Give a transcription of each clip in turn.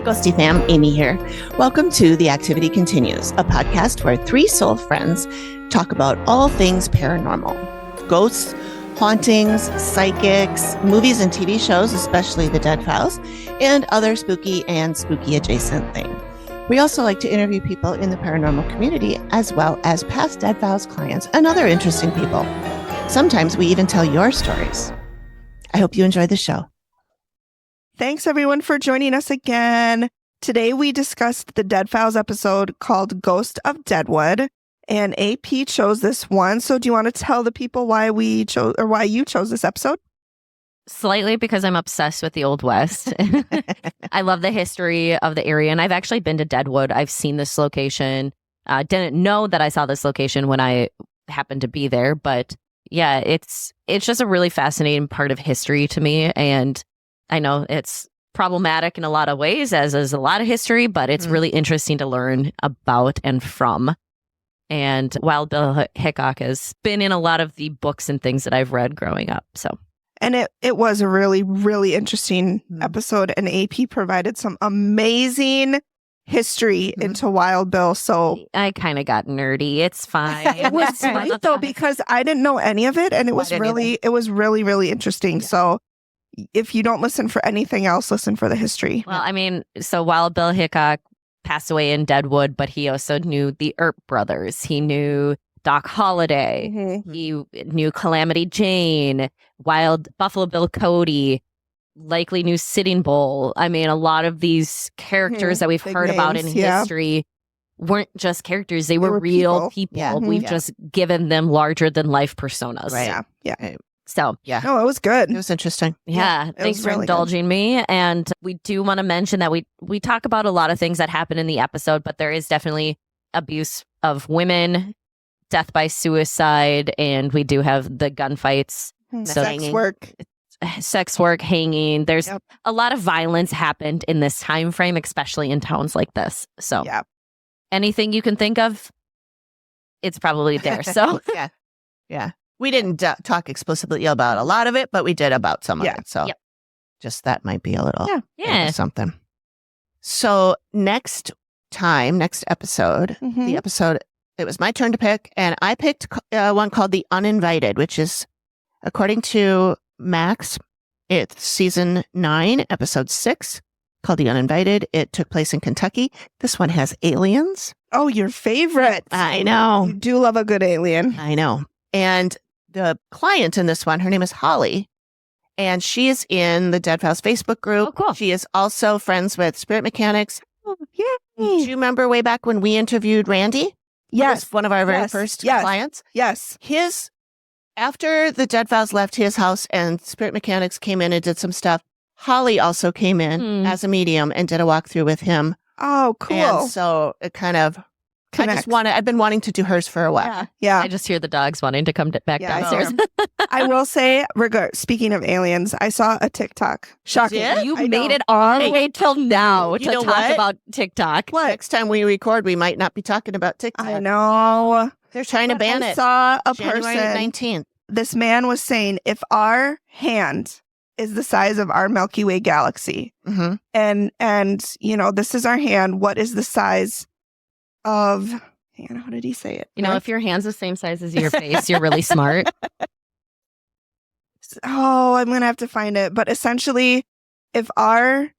Ghosty fam, Amy here. Welcome to The Activity Continues, a podcast where three soul friends talk about all things paranormal. Ghosts, hauntings, psychics, movies and TV shows, especially The Dead Files, and other spooky and spooky adjacent things. We also like to interview people in the paranormal community, as well as past Dead Files clients and other interesting people. Sometimes we even tell your stories. I hope you enjoy the show. Thanks, everyone, for joining us again. Today, we discussed the Dead Files episode called Ghosts of Deadwood, and AP chose this one. So do you want to tell the people why we chose, or why you chose this episode? Slightly because I'm obsessed with the Old West. I love the history of the area, and I've actually been to Deadwood. I've seen this location. Didn't know that I saw this location when I happened to be there, but yeah, it's just a really fascinating part of history to me, and I know it's problematic in a lot of ways, as is a lot of history, but it's really interesting to learn about and from. And Wild Bill Hickok has been in a lot of the books and things that I've read growing up. And it was a really, really interesting episode, and AP provided some amazing history into Wild Bill. So I kind of got nerdy. It's fine. It was great though, because I didn't know any of it, and it was really, really interesting. Yeah. So if you don't listen for anything else, listen for the history. Well, I mean, so Wild Bill Hickok passed away in Deadwood, but he also knew the Earp brothers. He knew Doc Holliday. Mm-hmm. He knew Calamity Jane, Wild Buffalo Bill Cody, likely knew Sitting Bull. I mean, a lot of these characters that we've heard about in history weren't just characters. They were real people. Yeah. We've just given them larger than life personas. Right. Yeah. So, yeah. No, it was good. It was interesting. Yeah. Thanks for indulging me. And we do want to mention that we talk about a lot of things that happen in the episode, but there is definitely abuse of women, death by suicide, and we do have the gunfights. So sex work, hanging. There's a lot of violence happened in this time frame, especially in towns like this. So anything you can think of, it's probably there. So yeah. We didn't talk explicitly about a lot of it, but we did about some of it. So just that might be a little something. So next episode, the episode, it was my turn to pick, and I picked one called The Uninvited, which is, according to Max, it's season 9, episode 6, called The Uninvited. It took place in Kentucky. This one has aliens. Oh, your favorite. I know. You do love a good alien. I know. And the client in this one, her name is Holly, and she is in the Dead Files Facebook group. Oh, cool. She is also friends with Spirit Mechanics. Oh, yay. Do you remember way back when we interviewed Randy? Yes. One of our very first clients. Yes. After the Dead Files left his house and Spirit Mechanics came in and did some stuff, Holly also came in as a medium and did a walkthrough with him. Oh, cool. And so it kind of I've been wanting to do hers for a while. Yeah. I just hear the dogs wanting to come back downstairs. I will say, speaking of aliens, I saw a TikTok. Shocking. You made it all the way till now to talk about TikTok. What? Next time we record, we might not be talking about TikTok. I know. They're trying to ban it. I saw a January person. 19th. This man was saying, if our hand is the size of our Milky Way galaxy, and this is our hand, what is the size of, hang on, how did he say it? If your hand's the same size as your face, you're really smart. Oh, I'm going to have to find it. But essentially, God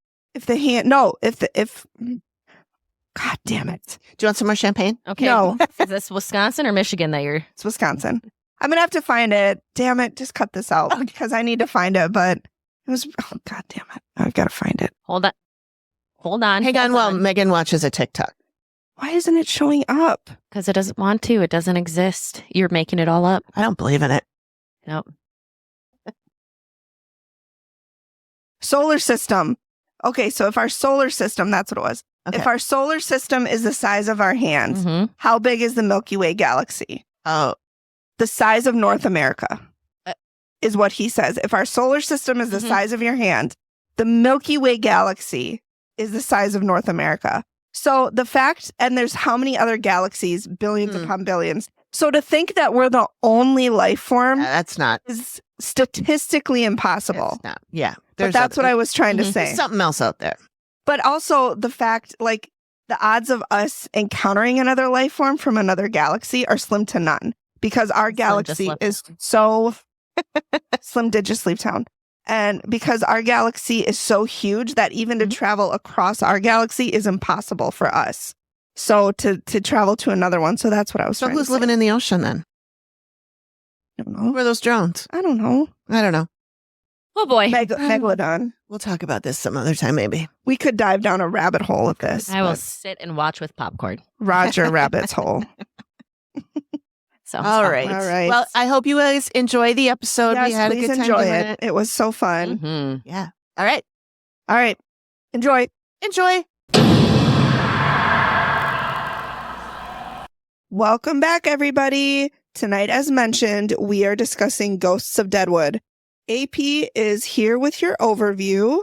damn it. Do you want some more champagne? Okay. No. Is this Wisconsin or Michigan that you're? It's Wisconsin. I'm going to have to find it. Damn it. Just cut this out because I need to find it. But it was, God damn it. I've got to find it. Hold on. Hang on while Megan watches a TikTok. Why isn't it showing up? Because it doesn't want to. It doesn't exist. You're making it all up. I don't believe in it. Nope. Solar system. Okay, so if our solar system, that's what it was. Okay. If our solar system is the size of our hand, how big is the Milky Way galaxy? Oh. The size of North America is what he says. If our solar system is the size of your hand, the Milky Way galaxy is the size of North America. So the fact, and there's how many other galaxies, billions upon billions. So to think that we're the only life form is statistically impossible. It's not. Yeah. But that's what I was trying to say. There's something else out there. But also the fact, like, the odds of us encountering another life form from another galaxy are slim to none because our galaxy is so... Slim did just leave town. And because our galaxy is so huge that even to travel across our galaxy is impossible for us. So to travel to another one. So that's what I was So trying who's to living say. in the ocean then? I don't know. Who are those drones? I don't know. I don't know. Oh boy. Megalodon. We'll talk about this some other time, maybe. We could dive down a rabbit hole with this. I will but sit and watch with popcorn. Roger Rabbit's hole. So All right. All right. Well, I hope you guys enjoy the episode. Yes, We had a please good time enjoy doing it. It was so fun. Mm-hmm. Yeah. All right. All right. Enjoy. Enjoy. Welcome back, everybody. Tonight, as mentioned, we are discussing Ghosts of Deadwood. AP is here with your overview.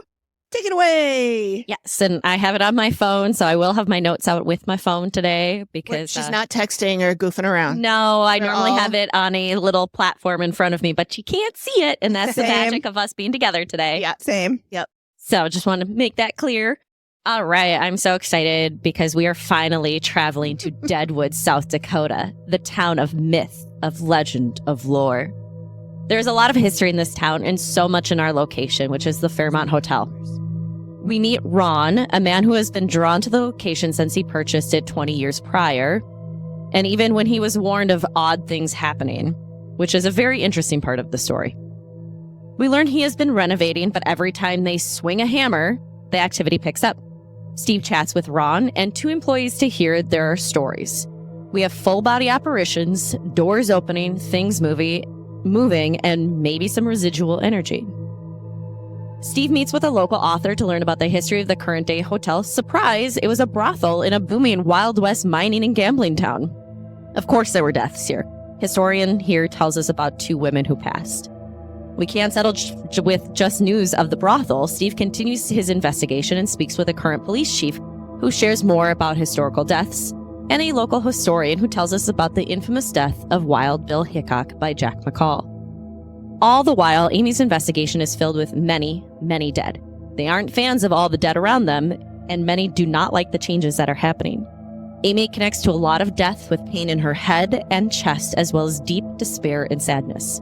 Take it away. Yes, and I have it on my phone, so I will have my notes out with my phone today because She's not texting or goofing around. No, I They're normally all- have it on a little platform in front of me, but you can't see it, and that's the Same. magic of us being together today. Yeah. Same. So just want to make that clear. All right, I'm so excited because we are finally traveling to Deadwood, South Dakota, the town of myth, of legend, of lore. There's a lot of history in this town and so much in our location, which is the Fairmont Hotel. We meet Ron, a man who has been drawn to the location since he purchased it 20 years prior, and even when he was warned of odd things happening, which is a very interesting part of the story. We learn he has been renovating, but every time they swing a hammer, the activity picks up. Steve chats with Ron and 2 employees to hear their stories. We have full body apparitions, doors opening, things moving, and maybe some residual energy. Steve meets with a local author to learn about the history of the current day hotel. Surprise, it was a brothel in a booming Wild West mining and gambling town. Of course there were deaths here. Historian here tells us about 2 women who passed. We can't settle with just news of the brothel. Steve continues his investigation and speaks with a current police chief who shares more about historical deaths, and a local historian who tells us about the infamous death of Wild Bill Hickok by Jack McCall. All the while, Amy's investigation is filled with many, many dead. They aren't fans of all the dead around them, and many do not like the changes that are happening. Amy connects to a lot of death with pain in her head and chest, as well as deep despair and sadness.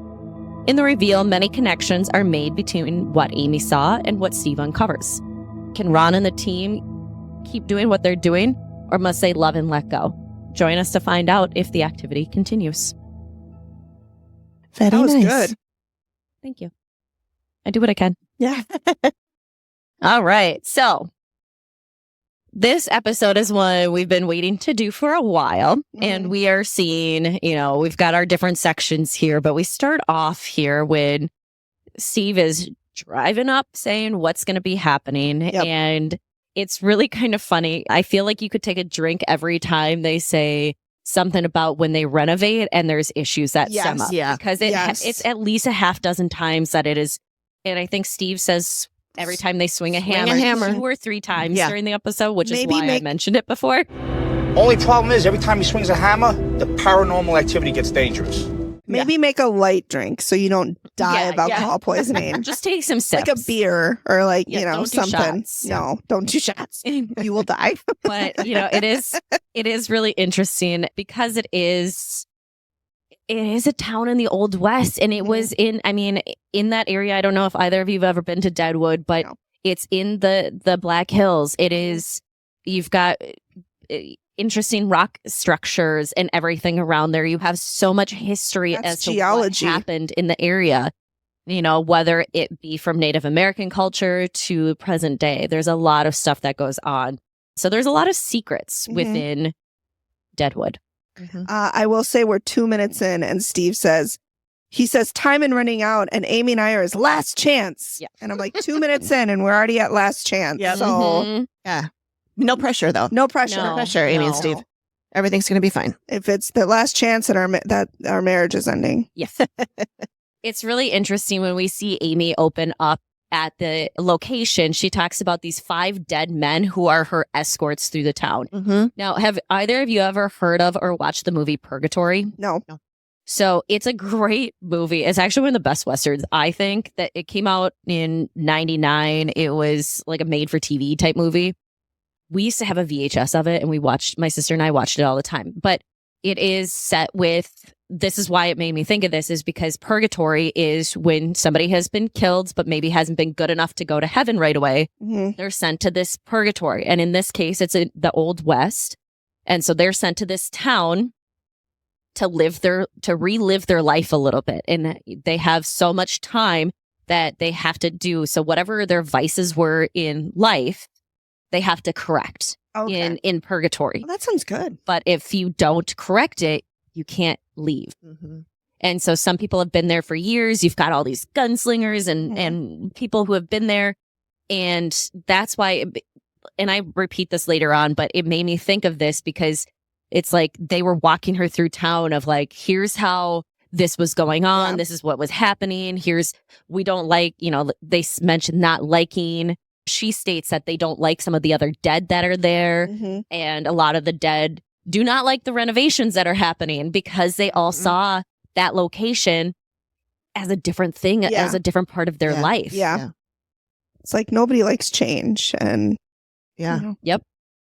In the reveal, many connections are made between what Amy saw and what Steve uncovers. Can Ron and the team keep doing what they're doing, or must they love and let go? Join us to find out if the activity continues. Very That was nice. good. Thank you. I do what I can. Yeah. All right. So this episode is one we've been waiting to do for a while. And we are seeing, we've got our different sections here, but we start off here when Steve is driving up saying what's going to be happening. Yep. And it's really kind of funny. I feel like you could take a drink every time they say something about when they renovate and there's issues that stem up. Yeah. Because Yes. it's at least a half dozen times that it is. And I think Steve says every time they swing a hammer 2 or 3 times during the episode, which Maybe is why I mentioned it before. Only problem is every time he swings a hammer, the paranormal activity gets dangerous. Maybe make a light drink so you don't die Yeah, of alcohol poisoning. Just take some sips. Like a beer or don't do shots. something. No, don't do shots. You will die. But it is really interesting because it is a town in the Old West, and it was in that area. I don't know if either of you have ever been to Deadwood, but it's in the Black Hills. It is, you've got interesting rock structures and everything around there. You have so much history That's as geology. to what happened in the area. Whether it be from Native American culture to present day, there's a lot of stuff that goes on. So there's a lot of secrets within Deadwood. I will say we're 2 minutes in and Steve says, time and running out and Amy and I are his last chance. Yeah. And I'm like 2 minutes in and we're already at last chance. Yep. So Mhm. Yeah. No pressure, though. no pressure. No. No pressure, Amy and No. Steve. Everything's going to be fine. If it's the last chance that our marriage is ending. Yes. It's really interesting when we see Amy open up at the location. She talks about these 5 dead men who are her escorts through the town. Mm-hmm. Now, have either of you ever heard of or watched the movie Purgatory? No. So it's a great movie. It's actually one of the best Westerns, I think. That it came out in 99. It was like a made for TV type movie. We used to have a VHS of it, and my sister and I watched it all the time. But it is set with, this is why it made me think of this, is because purgatory is when somebody has been killed, but maybe hasn't been good enough to go to heaven right away. They're sent to this purgatory. And in this case, it's the Old West. And so they're sent to this town to relive their life a little bit. And they have so much time that they have to do. So whatever their vices were in life, they have to correct in purgatory. Well, that sounds good. But if you don't correct it, you can't leave. And so some people have been there for years. You've got all these gunslingers and people who have been there. And that's why, and I repeat this later on, but it made me think of this because it's like they were walking her through town of like, here's how this was going on. This is what was happening. We don't like, they mentioned not liking. She states that they don't like some of the other dead that are there. And a lot of the dead do not like the renovations that are happening because they all saw that location as a different thing, as a different part of their life. It's like nobody likes change. And Yep.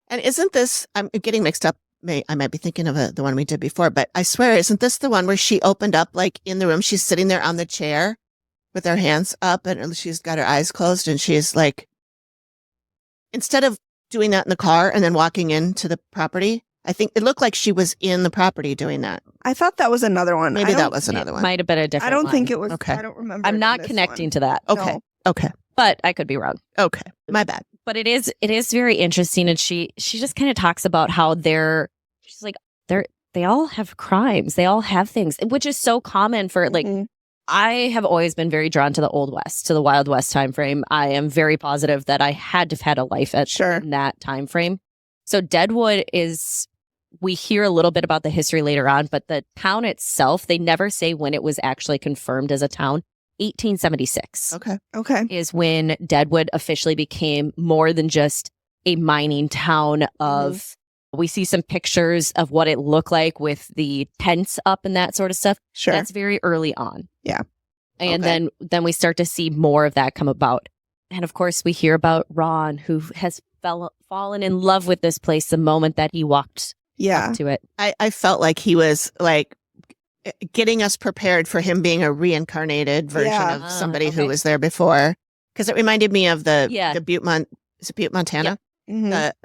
And isn't this, I'm getting mixed up. I might be thinking of the one we did before, but I swear, isn't this the one where she opened up like in the room? She's sitting there on the chair with her hands up and she's got her eyes closed and she's like, instead of doing that in the car and then walking into the property, I think it looked like she was in the property doing that. I thought that was another one. Maybe that was another one. Might have been a different I don't one. think it was. Okay. I don't remember. I'm not connecting to that. Okay. No. Okay. But I could be wrong. Okay. My bad. But it is very interesting. And she just kind of talks about how she's like, they all have crimes. They all have things, which is so common for like, I have always been very drawn to the Old West, to the Wild West time frame. I am very positive that I had to have had a life in that time frame. So Deadwood we hear a little bit about the history later on, but the town itself, they never say when it was actually confirmed as a town. 1876. Okay. Is when Deadwood officially became more than just a mining town of, we see some pictures of what it looked like with the tents up and that sort of stuff. Sure. That's very early on. Yeah. And then we start to see more of that come about. And of course, we hear about Rowan, who has fallen in love with this place the moment that he walked up to it. I felt like he was like getting us prepared for him being a reincarnated version of somebody who was there before. Because it reminded me of the Butte, is it Butte, Montana? That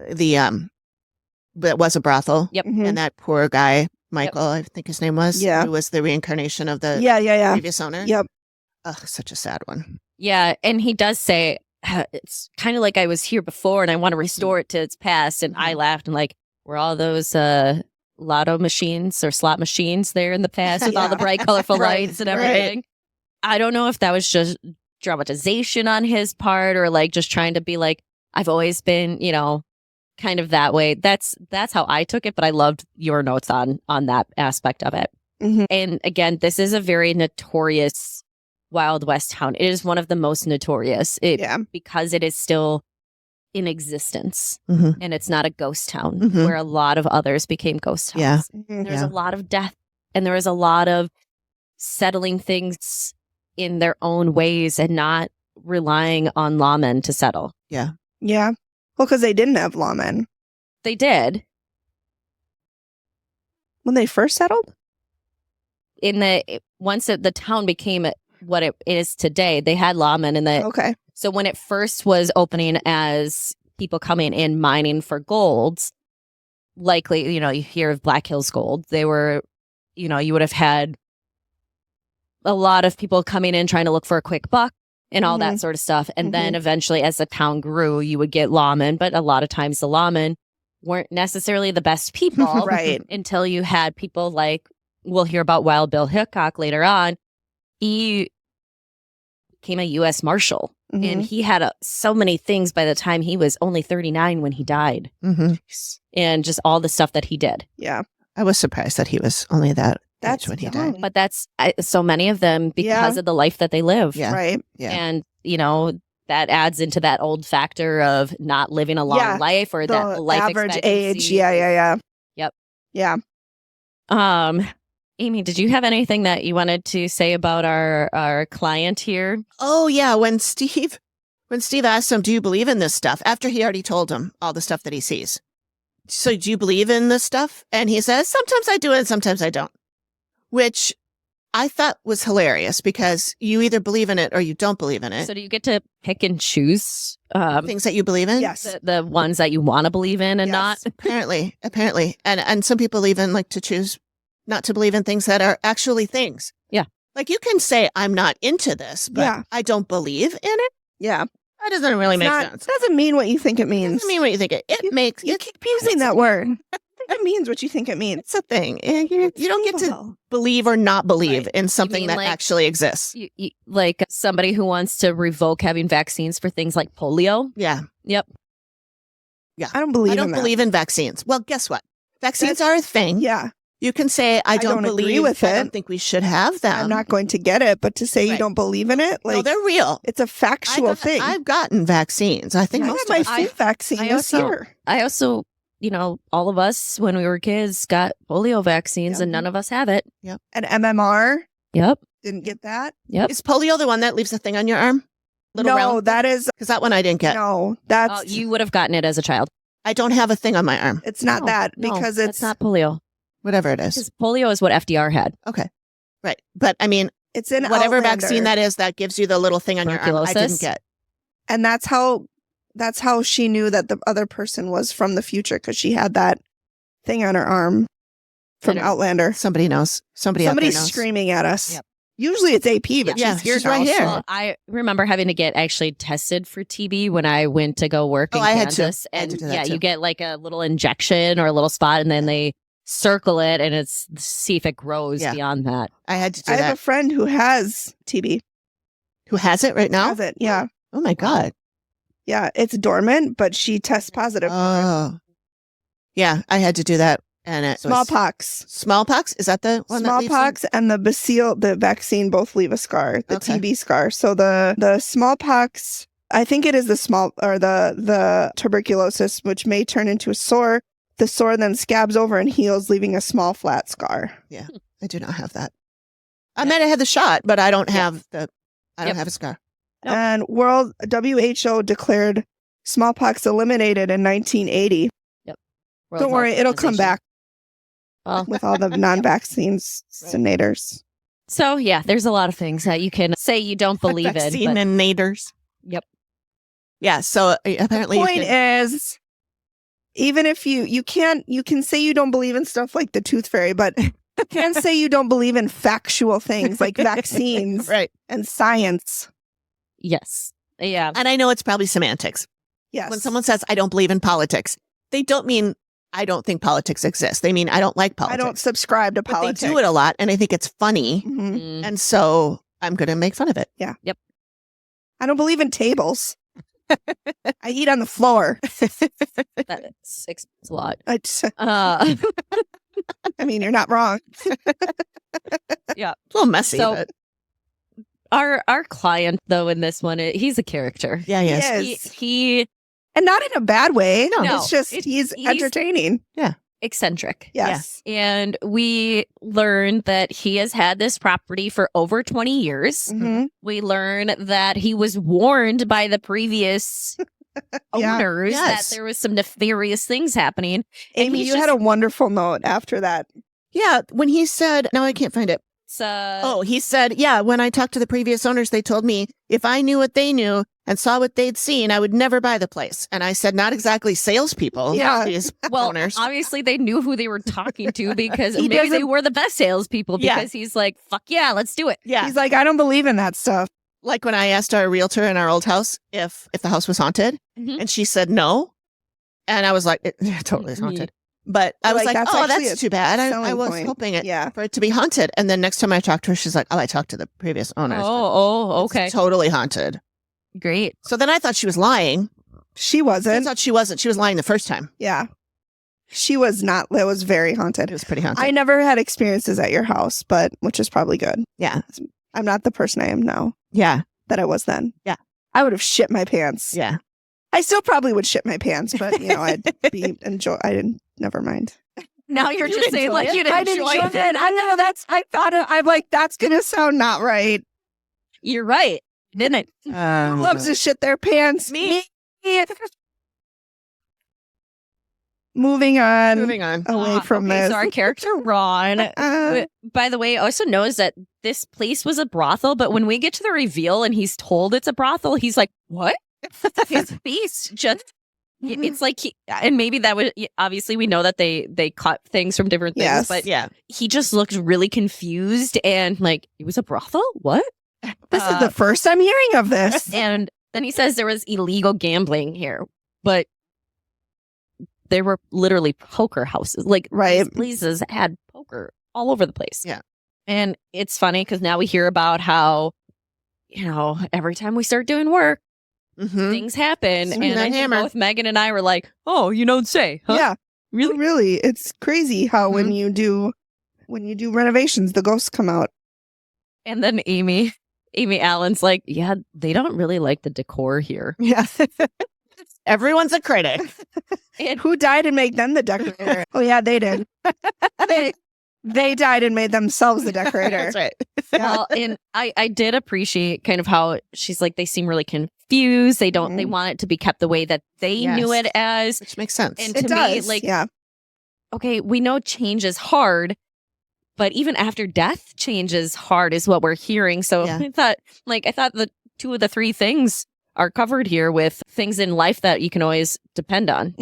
was a brothel. Yep. And that poor guy, Michael, I think his name was, who was the reincarnation of the previous owner. Yep. Ugh, such a sad one. Yeah. And he does say, it's kind of like I was here before and I want to restore it to its past. And I laughed and like, were all those lotto machines or slot machines there in the past with all the bright, colorful lights and everything? Right. I don't know if that was just dramatization on his part or like just trying to be like, I've always been, kind of that way. That's how I took it, but I loved your notes on that aspect of it. And again, this is a very notorious Wild West town. It is one of the most notorious because it is still in existence and it's not a ghost town where a lot of others became ghost towns. There's a lot of death and there is a lot of settling things in their own ways and not relying on lawmen to settle. Yeah. Well, because they didn't have lawmen. They did. When they first settled? Once the town became what it is today, they had lawmen. Okay. So when it first was opening as people coming in mining for gold, likely, you hear of Black Hills Gold. They were, you would have had a lot of people coming in trying to look for a quick buck and all that sort of stuff. And then eventually as the town grew, you would get lawmen, but a lot of times the lawmen weren't necessarily the best people. Right. Until you had people like, we'll hear about Wild Bill Hickok later on. He became a U.S. Marshal and he had so many things by the time he was only 39 when he died. And just all the stuff that he did. Yeah. I was surprised that he was only that age when he died. But that's so many of them because of the life that they live. Yeah. Right. Yeah. And, that adds into that old factor of not living a long life or that life average expectancy. age. Yeah. Yep. Yeah. Amy, did you have anything that you wanted to say about our client here? Oh yeah, when Steve asked him, "Do you believe in this stuff?" after he already told him all the stuff that he sees. So, do you believe in this stuff? And he says, "Sometimes I do it, and sometimes I don't." Which I thought was hilarious because you either believe in it or you don't believe in it. So do you get to pick and choose Things that you believe in? Yes. the ones that you want to believe in and not? Apparently. And some people even like to choose not to believe in things that are actually things. Yeah. Like you can say, I'm not into this, but I don't believe in it. Yeah. That doesn't really make sense. Doesn't mean what you think it means. Doesn't mean what you think it makes. You keep using that word. It means what you think it means. It's a thing. You don't get to believe or not believe in something that like, actually exists. Like somebody who wants to revoke having vaccines for things like polio. Yeah. Yep. Yeah. I don't believe I don't in that. believe in vaccines. Well, guess what? Vaccines are a thing. Yeah. You can say, I don't agree with I it. don't think we should have them. I'm not going to get it, but to say you don't believe in it, like no, they're real. it's a factual thing. I've gotten vaccines. I think I most got of my us. flu vaccine this year. I also, all of us when we were kids got polio vaccines and none of us have it. Yep. And MMR. Yep. Didn't get that. Yep. Is polio the one that leaves a thing on your arm? That is Because that one I didn't get. no. That's Oh, you would have gotten it as a child. I don't have a thing on my arm. it's not No, that no, because it's it's not polio. Whatever it is. Because polio is what FDR had. Okay. Right. But I mean, it's in whatever Outlander. vaccine that is that gives you the little thing on your arm, I didn't Tuberculosis? get. And that's how she knew that the other person was from the future because she had that thing on her arm from Outlander. Somebody knows. Somebody's Somebody's screaming at us. Yep. Usually it's AP, but Yeah, she's here she's now, right here. so- Well, I remember having to get actually tested for TB when I went to go work in I had to. Kansas. I had to And do that yeah, too. you get like a little injection or a little spot and then they circle it and it's see if it grows Yeah. beyond that. I had to do I have that. a friend who has TB. Who has it right now? Has it? Yeah. Oh my God. Yeah. It's dormant, but she tests positive. Oh. Yeah, I had to do that. And it was Smallpox. Smallpox? Is that the one that leaves Smallpox and the bacille, the vaccine both leave a scar, the Okay. TB scar. So the smallpox, I think it is the tuberculosis, which may turn into a sore. The sore then scabs over and heals, leaving a small flat scar. I do not have that. I might have had the shot, but I don't have I don't have a scar. Nope. And WHO declared smallpox eliminated in 1980. World Don't worry, Health it'll come Organization. back Well, with all the non-vaccinators. so yeah, there's a lot of things that you can say you don't believe in. Vaccine But and naders. Yep. Yeah, so apparently The you point can- is, even if you can say you don't believe in stuff like the tooth fairy, but you can say you don't believe in factual things like vaccines right. and science. yes. Yeah. And I know it's probably semantics. Yes. When someone says, I don't believe in politics, they don't mean I don't think politics exists. They mean I don't like I politics. don't subscribe to but politics. they do it a lot, and I think it's funny. Mhm. Mm. And so I'm going to make fun of it. I don't believe in tables. I eat on the floor. That's explains a lot. I Uh, mean, you're not wrong. It's a little messy, So- but our client though in this one, he's a character. yeah, yes. Yes. He And not in a bad way. No, It's just he's entertaining. eccentric. Yes. And we learned that he has had this property for over 20 years. Mhm. We learn that he was warned by the previous Yeah. owners Yes. that there was some nefarious things happening. Amy, he's you had a wonderful note after that. Yeah, when he said, no, I can't find it. So He said, yeah, when I talked to the previous owners, they told me if I knew what they knew and saw what they'd seen, I would never buy the place. And I said, not exactly salespeople. Yeah. These well, owners. obviously they knew who they were talking to because He maybe they doesn't- were the best salespeople Yeah. because he's like, fuck yeah, let's do it. Yeah. He's like, I don't believe in that stuff. Like when I asked our realtor in our old house if the house was haunted, Mhm. and she said no. And I was like, it totally is haunted. But I You're was like, like, that's oh, actually that's a too bad. I selling was point. hoping Yeah. for it to be haunted. And then next time I talked to her, she's like, oh, I talked to the previous owners. Oh, It's okay. totally haunted. Great. So then I thought she was lying. She I wasn't. thought she wasn't. She was lying the first time. Yeah. She was not. It was very It haunted. was pretty haunted. I never had experiences at your house, but which is probably good. Yeah. I'm not the person I am now Yeah. that I was then. Yeah. I would have shit my pants. Yeah. I still probably would shit my pants, but I'd be I didn't. Never mind. Now you're just saying enjoy like it? you didn't I didn't enjoy enjoy it. I know I'm like, that's going to sound not right. You're right, didn't it? Who loves to shit their pants? Me. Moving on. Moving on. Away from okay, this. So our character Ron, by the way, also knows that this place was a brothel, but when we get to the reveal and he's told it's a brothel, he's like, "What?" His face just. It's like and maybe that was obviously we know that they cut things from different things, Yes. but Yeah. he just looked really confused and like it was a brothel. What? This is the first I'm hearing of this. And then he says there was illegal gambling here, but there were literally poker houses. Like Right. these places had poker all over the place. Yeah. And it's funny because now we hear about how, every time we start doing work, things happen. Swing And that I think hammer. both Megan and I were like, oh, you don't say. Huh? Yeah. Really? Really. It's crazy how when you do renovations, the ghosts come out. And then Amy Allen's like, yeah, they don't really like the decor here. Yeah. Everyone's a critic. And Who died and made them the decorator? Oh yeah, they did. They died and made themselves the decorator. That's right. well, and I did appreciate kind of how she's like, they seem really confused. They don't, they want it to be kept the way that they knew Yes. it as. Which makes sense. And It to me, does. like, yeah. okay, we know change is hard, but even after death, change is hard is what we're hearing. So Yeah. I thought the two of the three things are covered here with things in life that you can always depend on.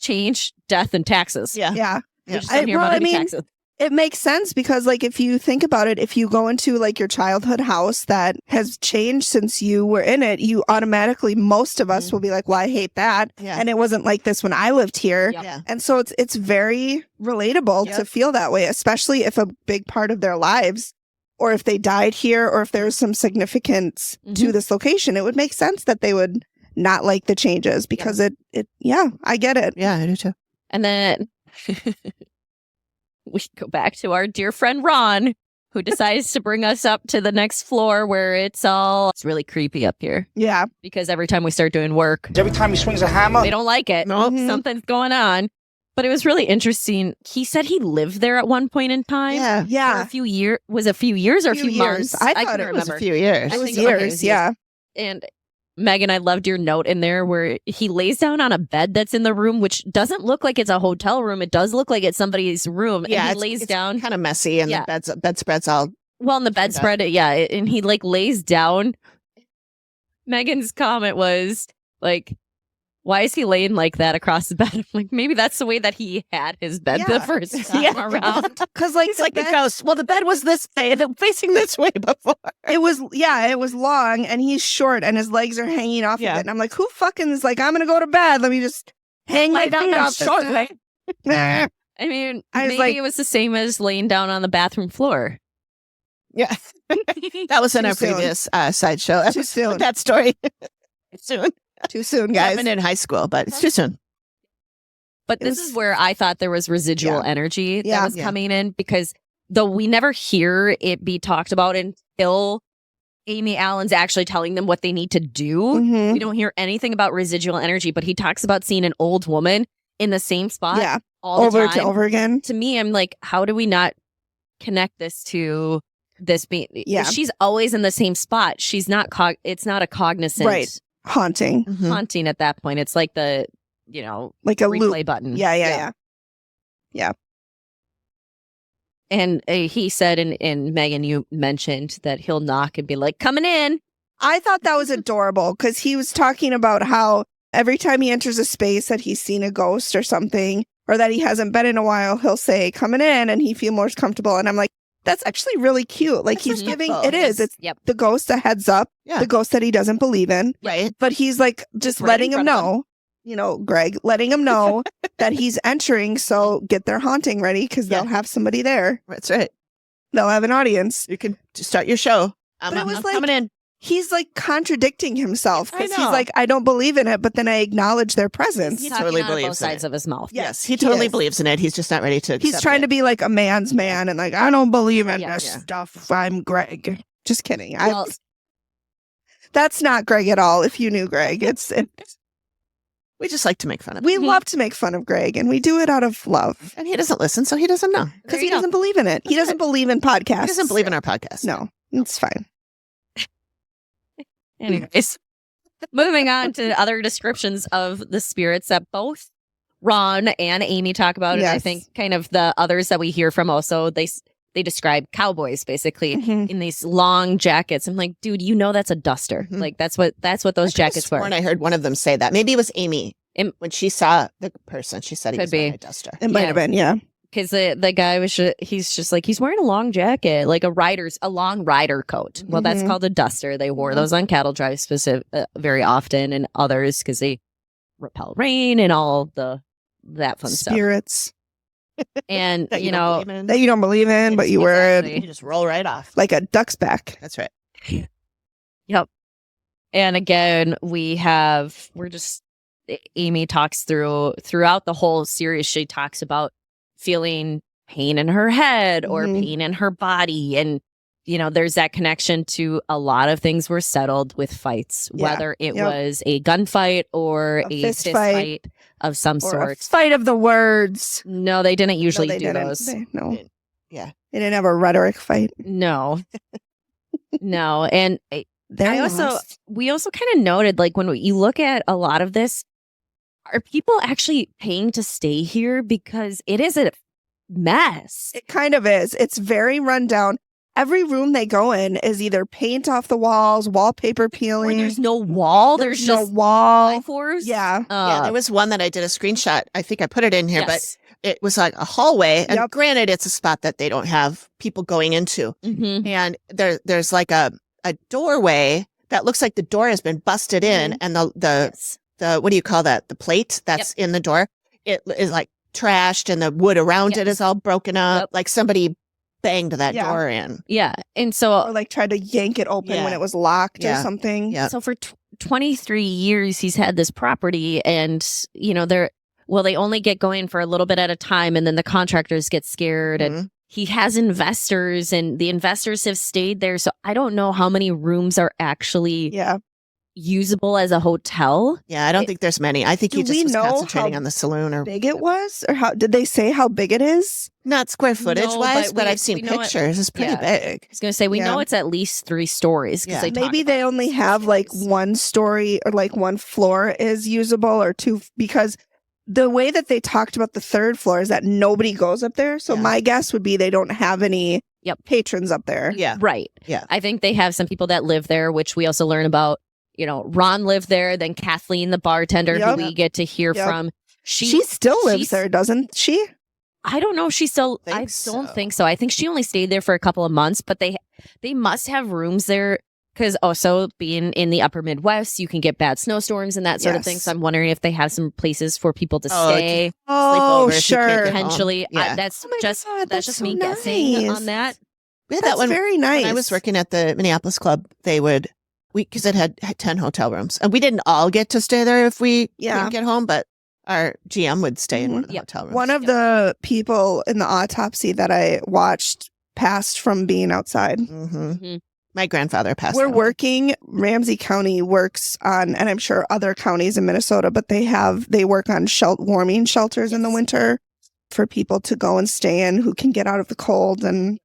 Change, death, and taxes. Yeah. Yeah. We just don't hear about any taxes. It makes sense because, like, if you think about it, if you go into like your childhood house that has changed since you were in it, you automatically, most of us will be like, well, I hate that. Yeah. And it wasn't like this when I lived here. Yep. Yeah. And so it's very relatable Yep. to feel that way, especially if a big part of their lives, or if they died here, or if there's some significance to this location, it would make sense that they would not like the changes because I get it. Yeah, I do too. And then we go back to our dear friend Ron, who decides to bring us up to the next floor where it's really creepy up here Yeah. because every time we start doing work, Every time he swings a hammer, they don't like it. Nope. Something's going on. But it was really interesting. He said he lived there at one point in time. Yeah. For Yeah. a few years. Was it a few years or a few months? I thought couldn't it It was remember. a few years. I It was think- okay, it years. was Yeah. And Megan, I loved your note in there where he lays down on a bed that's in the room, which doesn't look like it's a hotel room. It does look like it's somebody's room. Yeah, and he lays down. kind of messy, and Yeah. the bedspread's all. Well, in the bedspread, and he like lays down. Megan's comment was like, "Why is he laying like that across the bed?" I'm like, maybe that's the way that he had his bed the Yeah. first time around. Because like, It's like a ghost. Well, the bed was this way, and facing this way before. it was long, and he's short, and his legs are hanging off Yeah. of it. And I'm like, who fucking is like, I'm gonna go to bed. Let me just hang my feet off this thing. Nah. I mean, I was maybe like- it was the same as laying down on the bathroom floor. Yeah, that was in Too our soon. previous sideshow. Too soon. That story. Soon. Too soon, I've guys. been in high school, but it's too soon. But It this was- is where I thought there was residual Yeah. energy that Yeah. was Yeah. coming in because though we never hear it be talked about until Amy Allen's actually telling them what they need to do. Mhm. We don't hear anything about residual energy, but he talks about seeing an old woman in the same spot Yeah, all the over time. to over again. To me, I'm like, how do we not connect this to this being? Yeah. She's always in the same spot. She's not. It's not a cognizant Right. Haunting, haunting at that point. It's like the like a replay loop. button. Yeah. And he said, and Megan, you mentioned that he'll knock and be like, coming in. I thought that was adorable because he was talking about how every time he enters a space that he's seen a ghost or something, or that he hasn't been in a while, he'll say, coming in, and he feel more comfortable. And I'm like, that's actually really cute. Like That's he's giving, respectful. it is. It's Yep. the ghost a heads up, Yeah. the ghost that he doesn't believe in. Right. But he's like just Right letting in him front of know, Greg, letting him know that he's entering. So get their haunting ready because Yeah. they'll have somebody there. That's right. They'll have an audience. You can start your show. But it was I'm like- coming in. He's like contradicting himself I because he's know. like, I don't believe in it, but then I acknowledge their presence. He Talking totally out of believes both in sides it. of his mouth. Yes, he he totally is. believes in it. He's just not ready to. He's accept trying it. to be like a man's man and like, I don't believe in Yeah. this Yeah. stuff. I'm Greg. Just kidding. Well- That's not Greg at all. If you knew Greg, it's We just like to make fun of him. We love to make fun of Greg, and we do it out of love. And he doesn't listen, so he doesn't know. Because he doesn't believe in it. He doesn't believe in podcasts. He doesn't believe in our podcast. No, it's fine. Anyways, moving on to other descriptions of the spirits that both Ron and Amy talk about. And I think kind of the others that we hear from also, they describe cowboys basically in these long jackets. I'm like, dude, you know that's a duster. Like that's what those jackets were. I heard one of them say that. Maybe it was Amy. When she saw the person, she said he was wearing a duster. It might have been, yeah. Because the guy was he's just like, he's wearing a long jacket, like a long rider coat. Well, that's called a duster. They wore those on cattle drives very often, and others because they repel rain and all that fun spirits. And that you don't believe in, but you wear it. You just roll right off like a duck's back. That's right. Yep. And again, Amy talks throughout the whole series. She talks about feeling pain in her head or pain in her body, and there's that connection to a lot of things were settled with fights, whether it was a gunfight or a fist fight of some sort. A fight of the words. No, they didn't usually do those. No. Yeah. They didn't have a rhetoric fight. No. No. And we also kind of noted, like, when you look at a lot of this, are people actually paying to stay here? Because it is a mess. It kind of is. It's very run down. Every room they go in is either paint off the walls, wallpaper peeling. Or there's no wall. There's no just wall. Floors. Yeah. There was one that I did a screenshot. I think I put it in here, but it was like a hallway. And granted, it's a spot that they don't have people going into. And there's like a doorway that looks like the door has been busted in, and the what do you call that? The plate that's in the door. It is like trashed, and the wood around it is all broken up. Like somebody banged that door in. Yeah. And so, or like tried to yank it open when it was locked or something. Yeah. So for 23 years, he's had this property, and, they only get going for a little bit at a time, and then the contractors get scared, and he has investors, and the investors have stayed there. So I don't know how many rooms are actually usable as a hotel. Yeah, I don't think there's many. I think he just was concentrating on the saloon. Or big it was, or how did they say how big it is? Not square footage wise, but I've seen pictures. It's pretty big. I was gonna say we know it's at least 3 stories. Yeah. Maybe they only have like 1 story or like 1 floor is usable, or 2, because the way that they talked about the 3rd floor is that nobody goes up there. So my guess would be they don't have any patrons up there. Yeah, right. Yeah, I think they have some people that live there, which we also learn about. Ron lived there, then Kathleen, the bartender, who we get to hear from. She still lives there, doesn't she? I don't know if she still... I don't think so. I think she only stayed there for a couple of months, but they must have rooms there, because also being in the upper Midwest, you can get bad snowstorms and that sort of thing. So I'm wondering if they have some places for people to stay. Oh, sure. Potentially. That's just me guessing on that. We had that one very nice. When I was working at the Minneapolis Club, because it had 10 hotel rooms, and we didn't all get to stay there if we didn't get home, but our GM would stay in one of the hotel rooms. One of the people in the autopsy that I watched passed from being outside. My grandfather passed. We're working, Ramsey County works on, and I'm sure other counties in Minnesota, but they work on warming shelters in the winter for people to go and stay in who can get out of the cold. And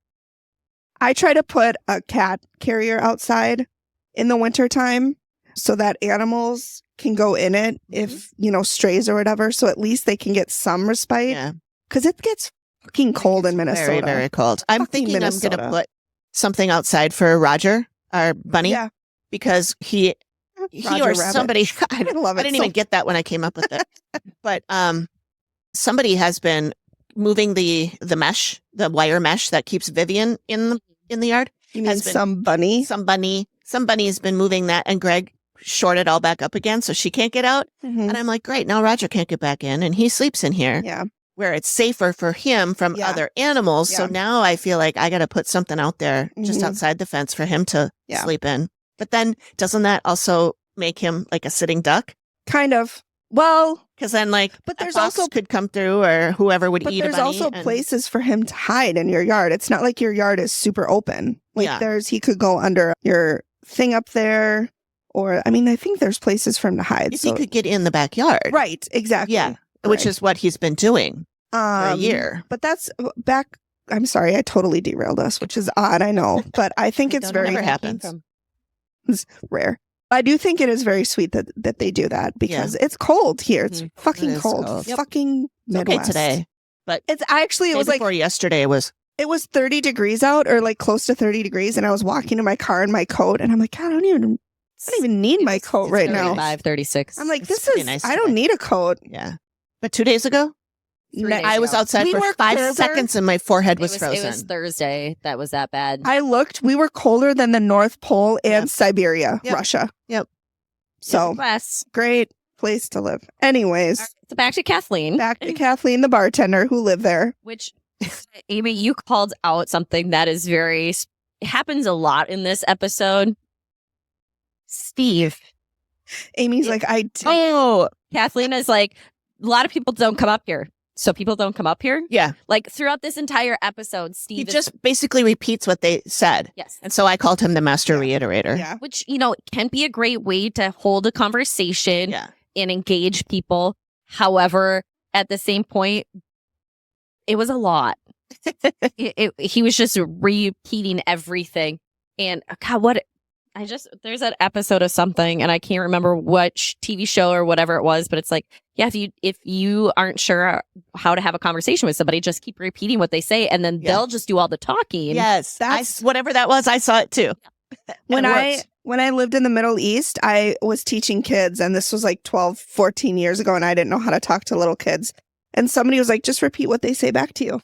I try to put a cat carrier outside in the wintertime so that animals can go in it if, strays or whatever. So at least they can get some respite. Yeah. Because it gets fucking cold in Minnesota. Very, very cold. I'm thinking I'm going to put something outside for Roger, our bunny. Yeah. Because he or somebody, I didn't even get that when I came up with it. But somebody has been moving the mesh, the wire mesh that keeps Vivian in the yard. You mean some bunny? Somebody has been moving that, and Greg shorted all back up again, so she can't get out. And I'm like, great, now Roger can't get back in, and he sleeps in here. Yeah. Where it's safer for him from other animals. So now I feel like I got to put something out there just outside the fence for him to sleep in. But then doesn't that also make him like a sitting duck? Kind of. Well, because then but there's also could come through, or whoever would eat a bunny. But there's also places for him to hide in your yard. It's not like your yard is super open. He could go under your thing up there, or I mean, I think there's places for him to hide. If he could get in the backyard. Right, exactly. Yeah, which is what he's been doing for a year. But that's back. I'm sorry, I totally derailed us, which is odd, I know. But I think it's very never happens. It's rare. I do think it is very sweet that they do that because it's cold here. It's fucking cold. Fucking Midwest. Okay today. But it's actually, it was like yesterday it was 30 degrees out or like close to 30 degrees. And I was walking to my car in my coat and I'm like, God, I don't even need my coat right now. 36. I'm like, this is, nice I don't need a coat. Yeah. But 2 days ago, I was outside for 5 seconds and my forehead was frozen. It was Thursday. That was that bad. I looked, we were colder than the North Pole and Siberia, Russia. Yep. So great place to live. Anyways. So back to Kathleen. Back to Kathleen, the bartender who lived there. Which, Amy, you called out something that is happens a lot in this episode. Steve. Amy's like, Kathleen is like, a lot of people don't come up here. So people don't come up here? Yeah. Like throughout this entire episode, Steve just basically repeats what they said. Yes. And so I called him the master reiterator. Yeah. Which, can be a great way to hold a conversation and engage people. However, at the same point, it was a lot. He was just repeating everything. And God, there's that episode of something, and I can't remember what TV show or whatever it was, but it's like, if you aren't sure how to have a conversation with somebody, just keep repeating what they say, and then they'll just do all the talking. Yes, that's whatever that was. I saw it too. When I lived in the Middle East, I was teaching kids, and this was like 12, 14 years ago, and I didn't know how to talk to little kids. And somebody was like, just repeat what they say back to you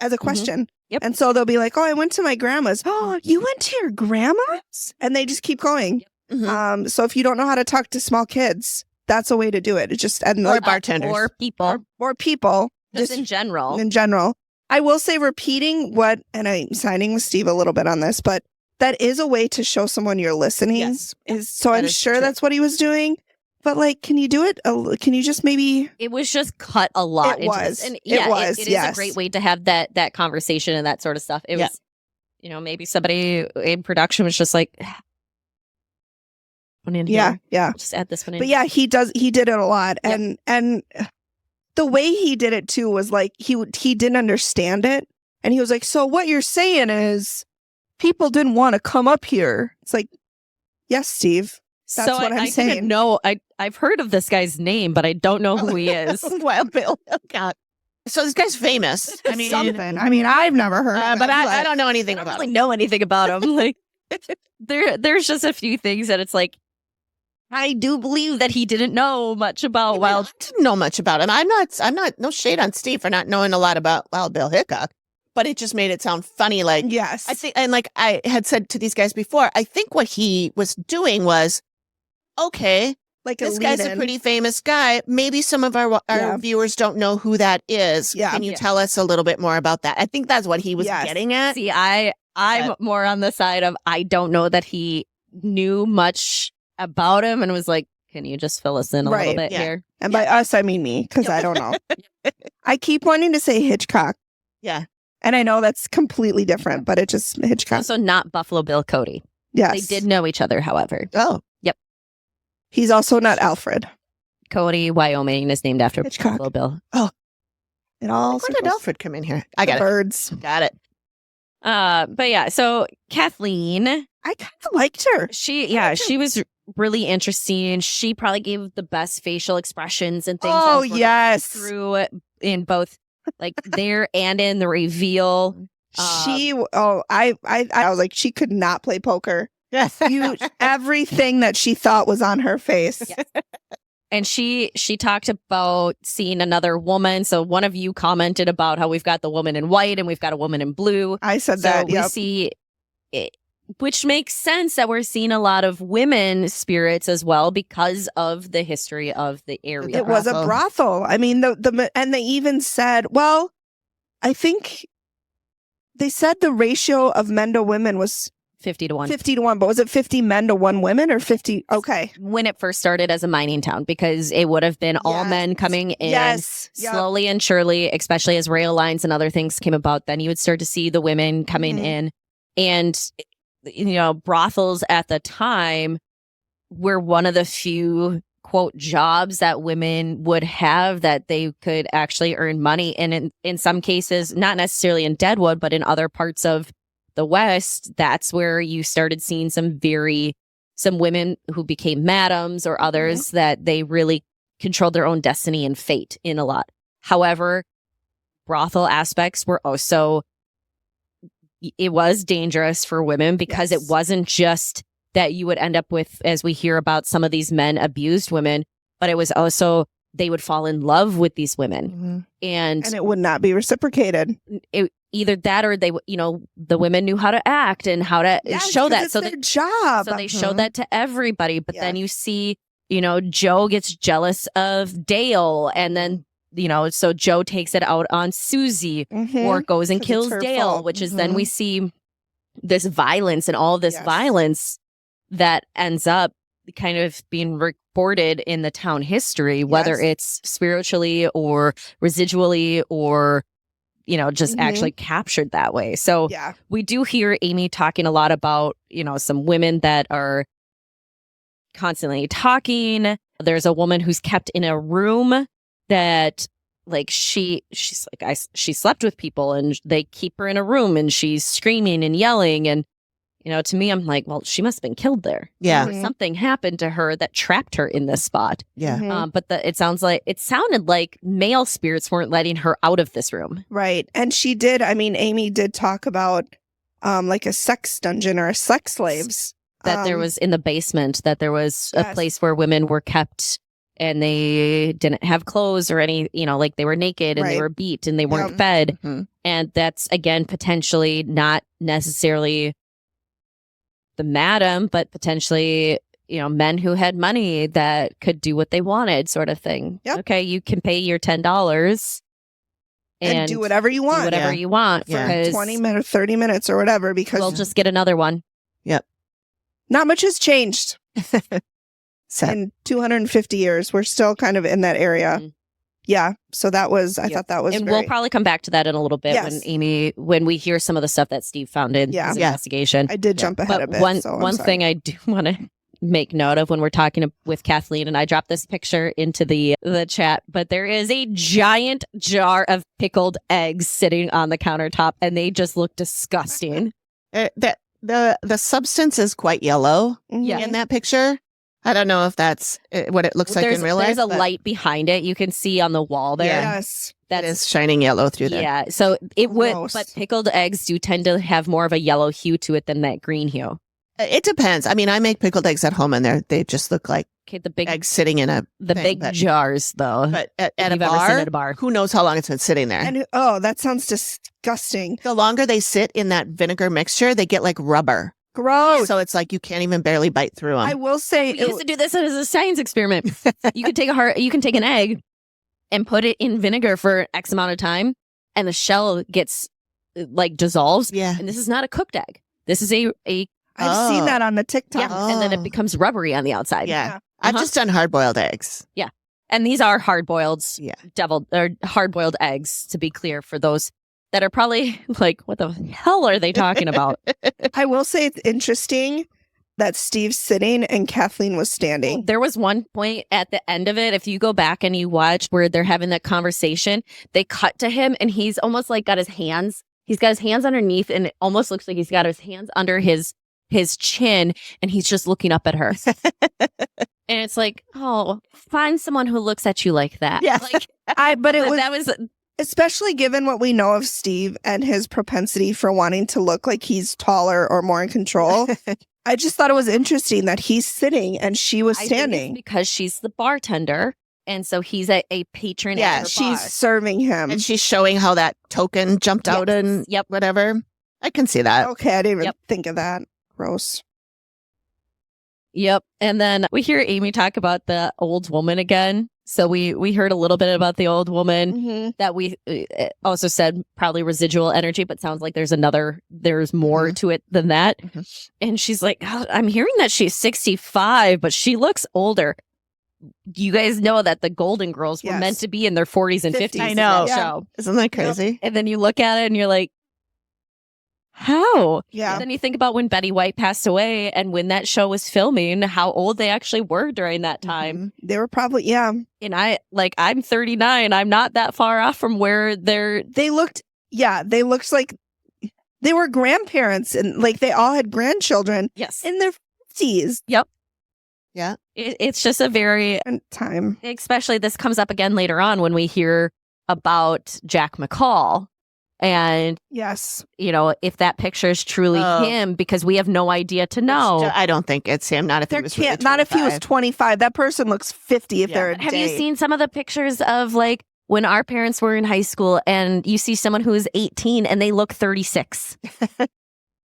as a question. Yep. And so they'll be like, I went to my grandma's. Oh, you went to your grandma's? And they just keep going. Mm-hmm. So if you don't know how to talk to small kids, that's a way to do it. It's just or bartenders. Or people. Or people. Just in general. In general. I will say repeating and I'm signing with Steve a little bit on this, but that is a way to show someone you're listening. Yes. I'm sure that's what he was doing. But like, can you do it? Can you just maybe? It was just cut a lot. It was. And it is a great way to have that conversation and that sort of stuff. It was, maybe somebody in production was just like, one in here. Yeah. Just add this one in. But yeah, he did it a lot, and the way he did it too was like he didn't understand it, and he was like, so what you're saying is people didn't want to come up here. It's like, yes, Steve. That's what I'm saying. Didn't know. I've heard of this guy's name, but I don't know who he is. Wild Bill Hickok. So this guy's famous. I mean, something. I mean, I've never heard of him. But I don't know anything I about don't him. really know anything about him. Like there's just a few things that it's like, I do believe that he didn't know much about Wild. I didn't know much about him. I'm not no shade on Steve for not knowing a lot about Wild Bill Hickok. But it just made it sound funny. Like, yes. I think, and like I had said to these guys before, I think what he was doing was, okay, like this guy's a pretty famous guy. Maybe some of our viewers don't know who that is. Yeah. Can you tell us a little bit more about that? I think that's what he was getting at. See, I'm more on the side of I don't know that he knew much about him and was like, can you just fill us in a little bit here? And by us, I mean me, because I don't know. I keep wanting to say Hitchcock. Yeah. And I know that's completely different, but it just Hitchcock. Also not Buffalo Bill Cody. Yes. They did know each other, however. Oh. Yep. He's also not Alfred. Cody, Wyoming is named after Hitchcock. Buffalo Bill. Oh. It all When did Alfred come in here? I got birds. Got it. But yeah, so Kathleen, I kind of liked her. She was really interesting. She probably gave the best facial expressions and things. Oh, yes. Through in both like there and in the reveal. I was like, she could not play poker. Yes. Everything that she thought was on her face. Yes. And she talked about seeing another woman. So one of you commented about how we've got the woman in white and we've got a woman in blue. I said that. We see it, which makes sense that we're seeing a lot of women spirits as well because of the history of the area. It was a brothel. I mean, and they even said, well, I think they said the ratio of men to women was 50 to 1. 50 to 1, but was it 50 men to 1 women or 50? Okay. When it first started as a mining town, because it would have been all men coming in slowly and surely, especially as rail lines and other things came about, then you would start to see the women coming in. And, brothels at the time were one of the few quote jobs that women would have that they could actually earn money. And in some cases, not necessarily in Deadwood, but in other parts of the West, that's where you started seeing some women who became madams or others that they really controlled their own destiny and fate in a lot. However, brothel aspects were also, it was dangerous for women because it wasn't just that you would end up with, as we hear about some of these men abused women, but it was also they would fall in love with these women. And it would not be reciprocated. Either that or they, the women knew how to act and how to show that. It's their job. So they showed that to everybody. But then you see, Joe gets jealous of Dale, and then, so Joe takes it out on Susie or goes and kills Dale, fault. which is then we see this violence and all this violence that ends up kind of being reported in the town history, whether it's spiritually or residually or, just actually captured that way. So we do hear Amy talking a lot about, some women that are constantly talking. There's a woman who's kept in a room that she's like, she slept with people and they keep her in a room and she's screaming and yelling. And, to me, I'm like, well, she must have been killed there. Yeah. Or something happened to her that trapped her in this spot. Yeah. But it sounded like male spirits weren't letting her out of this room. Right. And she did. I mean, Amy did talk about like a sex dungeon or a sex slaves. That there was in the basement, that there was a place where women were kept and they didn't have clothes or any, like they were naked and they were beat and they weren't fed. And that's, again, potentially not necessarily the madam, but potentially, men who had money that could do what they wanted, sort of thing. Okay, you can pay your $10 and do whatever you want. Do whatever you want for 20 minutes, 30 minutes or whatever, because we'll just get another one. Yep. Not much has changed. In 250 years, we're still kind of in that area. Yeah. So I thought that was, and we'll probably come back to that in a little bit when we hear some of the stuff that Steve found in his investigation. I did jump ahead a bit. One thing I do want to make note of when we're talking with Kathleen, and I dropped this picture into the chat, but there is a giant jar of pickled eggs sitting on the countertop, and they just look disgusting. The substance is quite yellow in that picture. I don't know if that's what it looks like in real life. There's a light behind it. You can see on the wall there. Yes. That is shining yellow through there. Yeah. So it would, but pickled eggs do tend to have more of a yellow hue to it than that green hue. It depends. I mean, I make pickled eggs at home and they just look like the big eggs sitting in big jars though. But at a bar, who knows how long it's been sitting there. And that sounds disgusting. The longer they sit in that vinegar mixture, they get like rubber. Gross. So it's like you can't even barely bite through them. I will say, we used to do this as a science experiment. You could take an egg and put it in vinegar for X amount of time, and the shell gets dissolves. Yeah. And this is not a cooked egg. This is a I've seen that on the TikTok. Yeah. And then it becomes rubbery on the outside. Yeah. I've just done hard-boiled eggs. Yeah. And these are hard-boiled, hard-boiled eggs, to be clear, for those that are probably like, what the hell are they talking about? I will say it's interesting that Steve's sitting and Kathleen was standing. There was one point at the end of it, if you go back and you watch where they're having that conversation, they cut to him and he's almost like got his hands underneath, and it almost looks like he's got his hands under his chin and he's just looking up at her. And it's like, oh, find someone who looks at you like that. Yeah. That was especially given what we know of Steve and his propensity for wanting to look like he's taller or more in control. I just thought it was interesting that he's sitting and she was standing. I think it's because she's the bartender. And so he's a patron. Yeah, she's serving him. And she's showing how that token jumped out and whatever. I can see that. Okay, I didn't even think of that. Gross. Yep. And then we hear Amy talk about the old woman again. So we heard a little bit about the old woman that we also said probably residual energy, but sounds like there's more to it than that. And she's like, oh, I'm hearing that she's 65, but she looks older. You guys know that the Golden Girls were meant to be in their 40s and 50s. I know. Show. Isn't that crazy? And then you look at it and you're like, how? Yeah. Then you think about when Betty White passed away and when that show was filming, how old they actually were during that time. They were probably, yeah. And I'm 39. I'm not that far off from where They looked like they were grandparents and like they all had grandchildren yes. in their 50s. Yep. Yeah. It's just a very time. Especially this comes up again later on when we hear about Jack McCall. And yes, if that picture is truly him, because we have no idea to know. I don't think it's him. Not if he was really 25. Not if he was 25. That person looks 50 if they're a Have day. you seen some of the pictures of like when our parents were in high school and you see someone who is 18 and they look 36?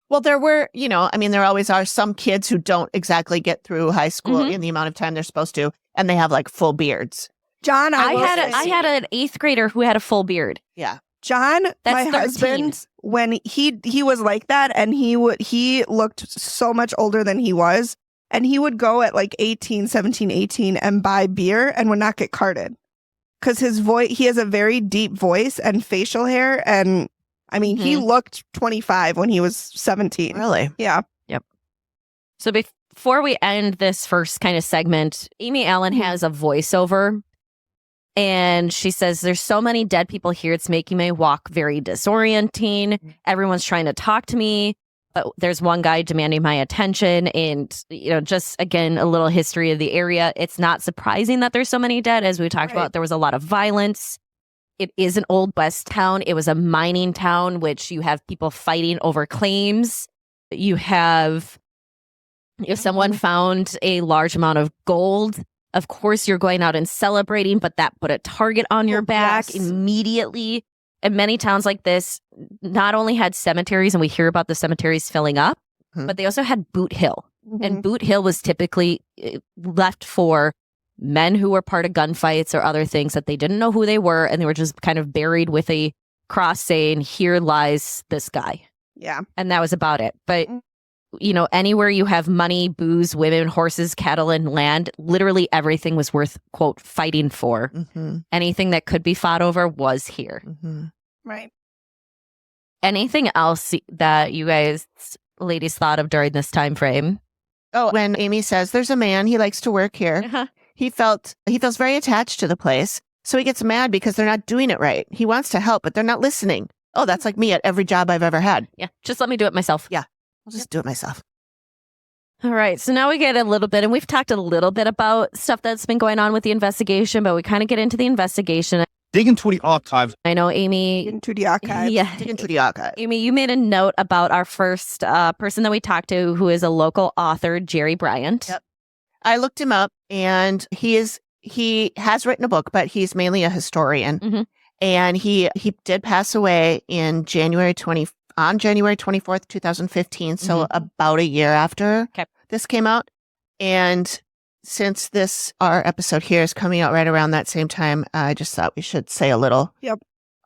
Well, there were, there always are some kids who don't exactly get through high school in the amount of time they're supposed to, and they have like full beards. John, I had an 8th grader who had a full beard. Yeah. John, my 13. husband, when he was like that, and he looked so much older than he was, and he would go at like 17, 18 and buy beer and would not get carded because his voice, he has a very deep voice and facial hair, and I mean he looked 25 when he was 17. Really? Yeah. Yep. So before we end this first kind of segment, Amy Allen has a voiceover. And she says, there's so many dead people here. It's making my walk very disorienting. Everyone's trying to talk to me, but there's one guy demanding my attention. And, just again, a little history of the area. It's not surprising that there's so many dead. As we talked about, there was a lot of violence. It is an old West town. It was a mining town, which you have people fighting over claims. You have, if someone found a large amount of gold, of course, you're going out and celebrating, but that put a target on your back immediately. And many towns like this not only had cemeteries, and we hear about the cemeteries filling up, but they also had Boot Hill. And Boot Hill was typically left for men who were part of gunfights or other things that they didn't know who they were, and they were just kind of buried with a cross saying, here lies this guy. Yeah. And that was about it. But anywhere you have money, booze, women, horses, cattle, and land, literally everything was worth, quote, fighting for. Anything that could be fought over was here. Right. Anything else that you guys, ladies, thought of during this time frame? Oh, when Amy says, there's a man, he likes to work here. He feels very attached to the place. So he gets mad because they're not doing it right. He wants to help, but they're not listening. Oh, that's like me at every job I've ever had. Yeah. Just let me do it myself. Yeah. I'll just do it myself. All right. So now we get a little bit, and we've talked a little bit about stuff that's been going on with the investigation, but we kind of get into the investigation. Dig into the archives. I know, Amy. Into the archives. Yeah. Dig into the archive. Amy, you made a note about our first person that we talked to, who is a local author, Jerry Bryant. Yep. I looked him up, and he has written a book, but he's mainly a historian. And he did pass away in January 24th, 2015. So about a year after this came out. And since our episode here is coming out right around that same time, I just thought we should say a little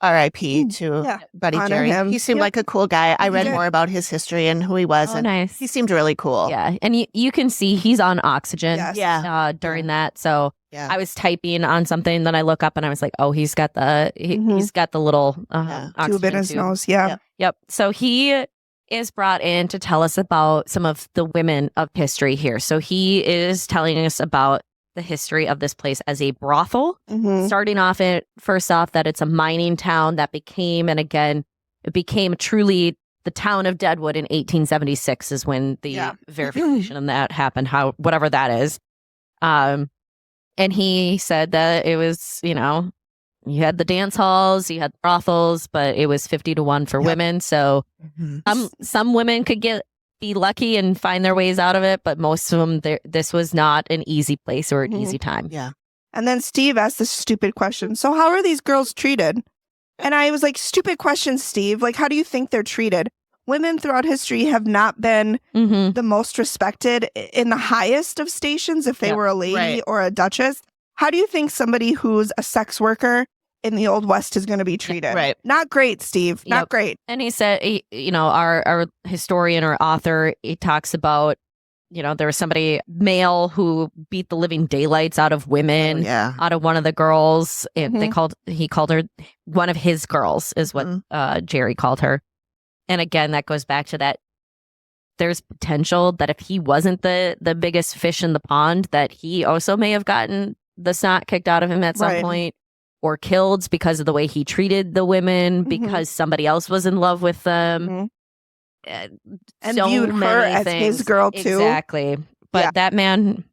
R.I.P. to Buddy Honor Jerry. him. He seemed like a cool guy. I read more about his history and who he was. And nice. He seemed really cool. Yeah. And you can see he's on oxygen during that. So I was typing on something, then I look up and I was like, oh, he's got the he's got the little oxygen tube in his nose. Yeah. Yep. So he is brought in to tell us about some of the women of history here. So he is telling us about the history of this place as a brothel, starting off first off that it's a mining town that became, and again, it became truly the town of Deadwood in 1876 is when the verification of that happened, whatever that is. And he said that it was, you had the dance halls, you had brothels, but it was 50-1 for women. So some women could be lucky and find their ways out of it, but most of them, this was not an easy place or an easy time. Yeah. And then Steve asked this stupid question. So how are these girls treated? And I was like, stupid question, Steve. Like, how do you think they're treated? Women throughout history have not been the most respected in the highest of stations if they were a lady or a duchess. How do you think somebody who's a sex worker in the Old West is going to be treated? Right. Not great, Steve. Not great. And he said, our historian or author, he talks about, there was somebody male who beat the living daylights out of women, out of one of the girls. And he called her one of his girls is what Jerry called her. And again, that goes back to that there's potential that if he wasn't the biggest fish in the pond, that he also may have gotten the snot kicked out of him at some point, or killed because of the way he treated the women, because somebody else was in love with them. And so viewed her as his girl too. Exactly. But that man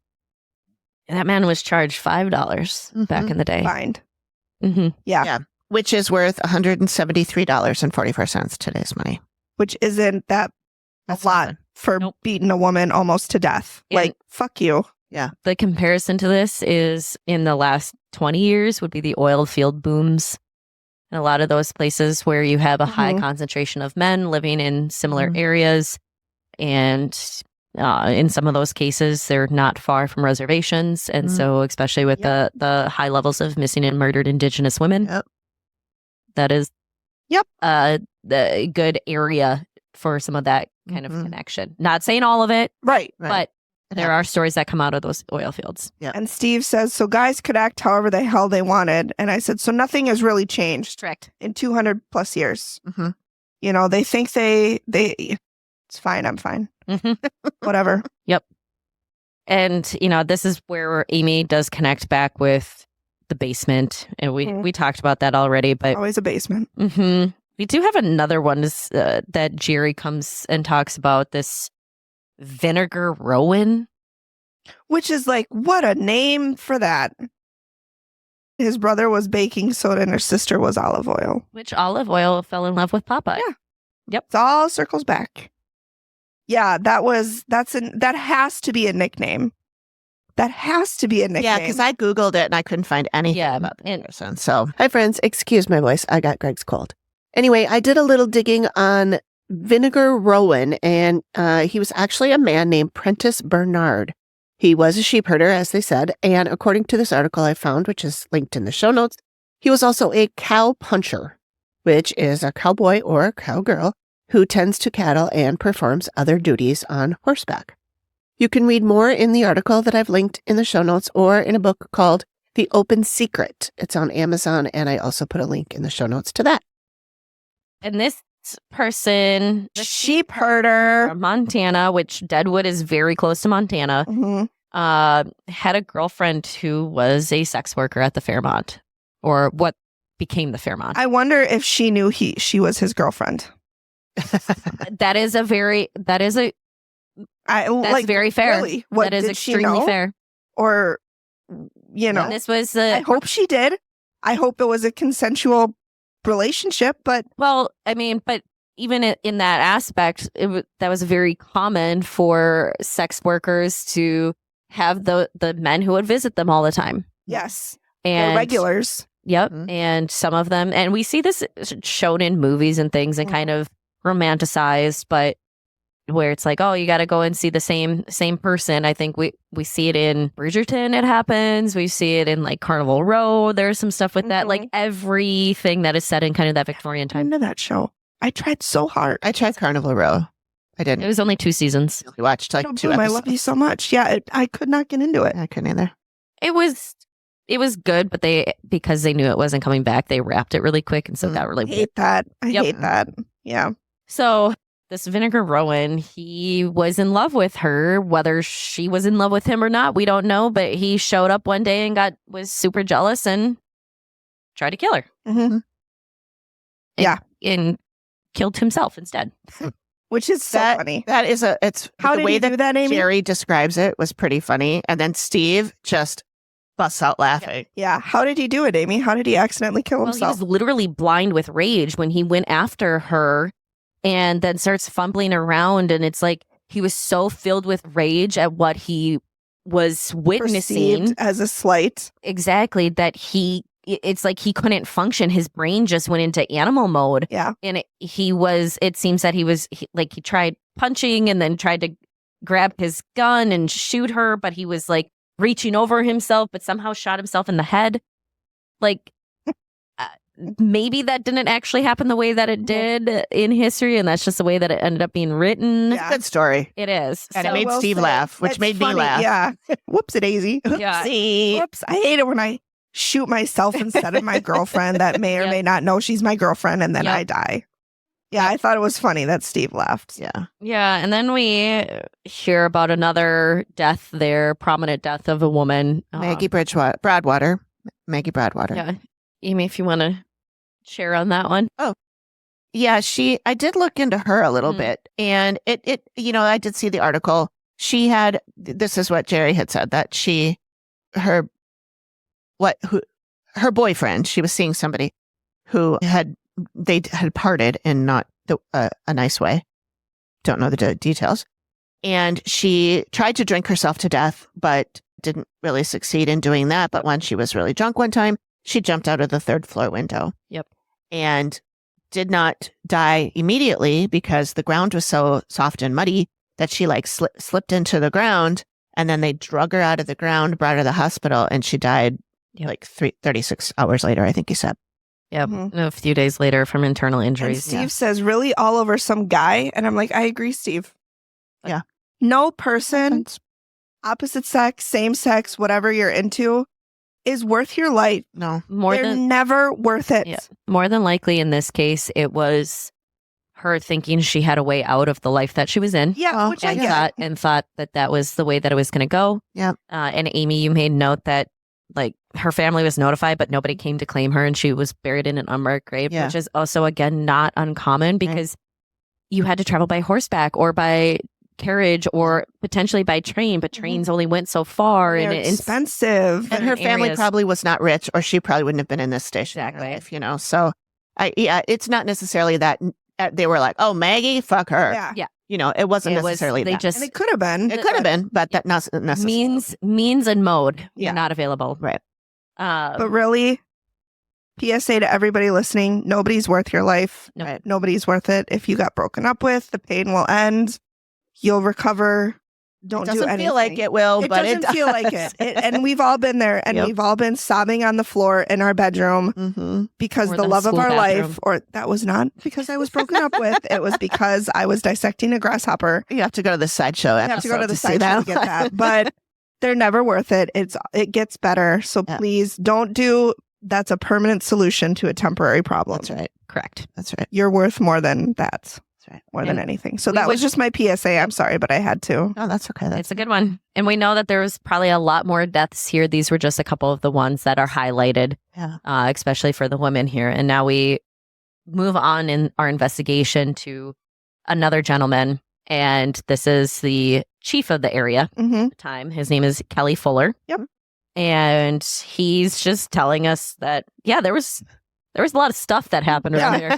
was charged $5 back in the day. Fined. Yeah. Which is worth $173.44 today's money. Which isn't that That's a lot nothing. for beating a woman almost to death. And like, fuck you. Yeah. The comparison to this is in the last 20 years would be the oil field booms. And a lot of those places where you have a high concentration of men living in similar areas. And in some of those cases, they're not far from reservations. And so especially with the high levels of missing and murdered Indigenous women, that is the good area for some of that kind of connection. Not saying all of it, Right. but there are stories that come out of those oil fields. And Steve says, so guys could act however the hell they wanted. And I said, so nothing has really changed Correct. in 200 plus years. You know, they think they it's fine. I'm fine. Whatever. Yep. And, you know, this is where Amy does connect back with the basement. And we talked about that already, but Always a basement. we do have another one that Jerry comes and talks about, this Vinegar Rowan. Which is like, what a name for that. His brother was baking soda and her sister was olive oil. Which olive oil fell in love with Papa. Yeah. Yep. It all circles back. Yeah, that has to be a nickname. That has to be a nickname. Yeah, because I Googled it and I couldn't find anything about the and- person. So Hi, friends. Excuse my voice. I got Greg's cold. Anyway, I did a little digging on Vinegar Rowan, and he was actually a man named Prentice Bernard. He was a sheep herder, as they said, and according to this article I found, which is linked in the show notes, he was also a cow puncher, which is a cowboy or a cowgirl who tends to cattle and performs other duties on horseback. You can read more in the article that I've linked in the show notes or in a book called The Open Secret. It's on Amazon, and I also put a link in the show notes to that. And this person, the sheep herder from Montana, which Deadwood is very close to Montana, had a girlfriend who was a sex worker at the Fairmont, or what became the Fairmont. I wonder if she knew she was his girlfriend. That's very fair. Really? What, that is did she extremely know? fair. Or, you know, And this was I hope she did. I hope it was a consensual relationship, but well, I mean, but even in that aspect, that was very common for sex workers to have the men who would visit them all the time. yes, And they're regulars. Yep. Mhm. And some of them, and we see this shown in movies and things and kind of romanticized, but where it's like, oh, you got to go and see the same person. I think we see it in Bridgerton. It happens. We see it in like Carnival Row. There's some stuff with that, like everything that is set in kind of that Victorian time. Into that show. I tried so hard. I tried Carnival Row. I didn't. It was only 2 seasons. We watched like No, 2 Boom, I episodes. love you so much. Yeah, I could not get into it. I couldn't either. It was good, but because they knew it wasn't coming back, they wrapped it really quick, and so that I really hate that. I Yep. hate that. Yeah. So this Vinegar Rowan, he was in love with her. Whether she was in love with him or not, we don't know. But he showed up one day and was super jealous and tried to kill her. Mhm. And killed himself instead. Which is so funny. That is it's How the did way he that do that, Amy? Jerry describes it was pretty funny. And then Steve just busts out laughing. Yeah. How did he do it, Amy? How did he accidentally kill Well, he himself? was literally blind with rage when he went after her, and then starts fumbling around. And it's like he was so filled with rage at what he was witnessing. Perceived as a slight. Exactly, that it's like he couldn't function. His brain just went into animal mode. Yeah. And it seems that he tried punching and then tried to grab his gun and shoot her, but he was like reaching over himself, but somehow shot himself in the head. Like, maybe that didn't actually happen the way that it did in history, and that's just the way that it ended up being written. Yeah. Good story. It is. And So- it made Well Steve said. laugh, which It's made funny, me laugh. Yeah. Whoops-a-daisy. Yeah. See? Whoops. I hate it when I shoot myself instead of my girlfriend that may or Yep. may not know she's my girlfriend and then Yep. I die. Yeah, I thought it was funny that Steve laughed. Yeah. Yeah, and then we hear about another death there, prominent death of a woman. Maggie Broadwater. Maggie Broadwater. Yeah. Amy, if you want to share on that one. Yeah, I did look into her a little Mm. bit, and it I did see the article. She had, this is what Jerry had said, that her boyfriend, she was seeing somebody who they had parted in not a nice way. Don't know the details. And she tried to drink herself to death, but didn't really succeed in doing that. But when she was really drunk one time, she jumped out of the 3rd floor window. Yep. And did not die immediately because the ground was so soft and muddy that she slipped into the ground, and then they drug her out of the ground, brought her to the hospital, and she died 36 hours later, I think he said. Yep. Mhm. A few days later from internal And injuries. Steve says, really all over some guy? And I'm like, I agree, Steve. Yeah. No person, opposite sex, same sex, whatever you're into, is worth your life. No. They're never worth it. Yeah. More than likely in this case, it was her thinking she had a way out of the life that she was in. Yeah, which I And get. thought that was the way that it was going to go. Yeah. And Amy, you made note that her family was notified, but nobody came to claim her, and she was buried in an unmarked grave, Yeah. which is also, again, not uncommon because you had to travel by horseback or by carriage or potentially by train, but trains only went so far. They're And it's expensive. And her family areas. probably was not rich, or she probably wouldn't have been in this station. Exactly. So it's not necessarily that they were like, oh, Maggie, fuck her. Yeah. It wasn't It was- necessarily they that. just And it could have been. It could have been, but that not necessarily. means and mode Yeah. were not available. Right. But really, PSA to everybody listening, nobody's worth your life. No. Right. Nobody's worth it. If you got broken up with, the pain will end. You'll recover. Don't It do doesn't anything. feel like it will, It but doesn't it feel like it. And we've all been there, and Yep. we've all been sobbing on the floor in our bedroom Mm-hmm. because Or the the love of school our bathroom. life, or that was not because I was broken up with. It was because I was dissecting a grasshopper. You have to go to the sideshow You have to go to the see side to get that, but they're never worth it. It gets better. So Yeah. please don't do. That's a permanent solution to a temporary problem. That's right. Correct. That's right. You're worth more than that. That's right. More than And anything. So we that was would- just my PSA. I'm sorry, but I had to. No, that's okay. It's a good one. And we know that there was probably a lot more deaths here. These were just a couple of the ones that are highlighted, Yeah. especially for the women here. And now we move on in our investigation to another gentleman. And this is the chief of the area Mm-hmm. at the time. His name is Kelly Fuller. Yep. And he's just telling us that, yeah, there was a lot of stuff that happened around here.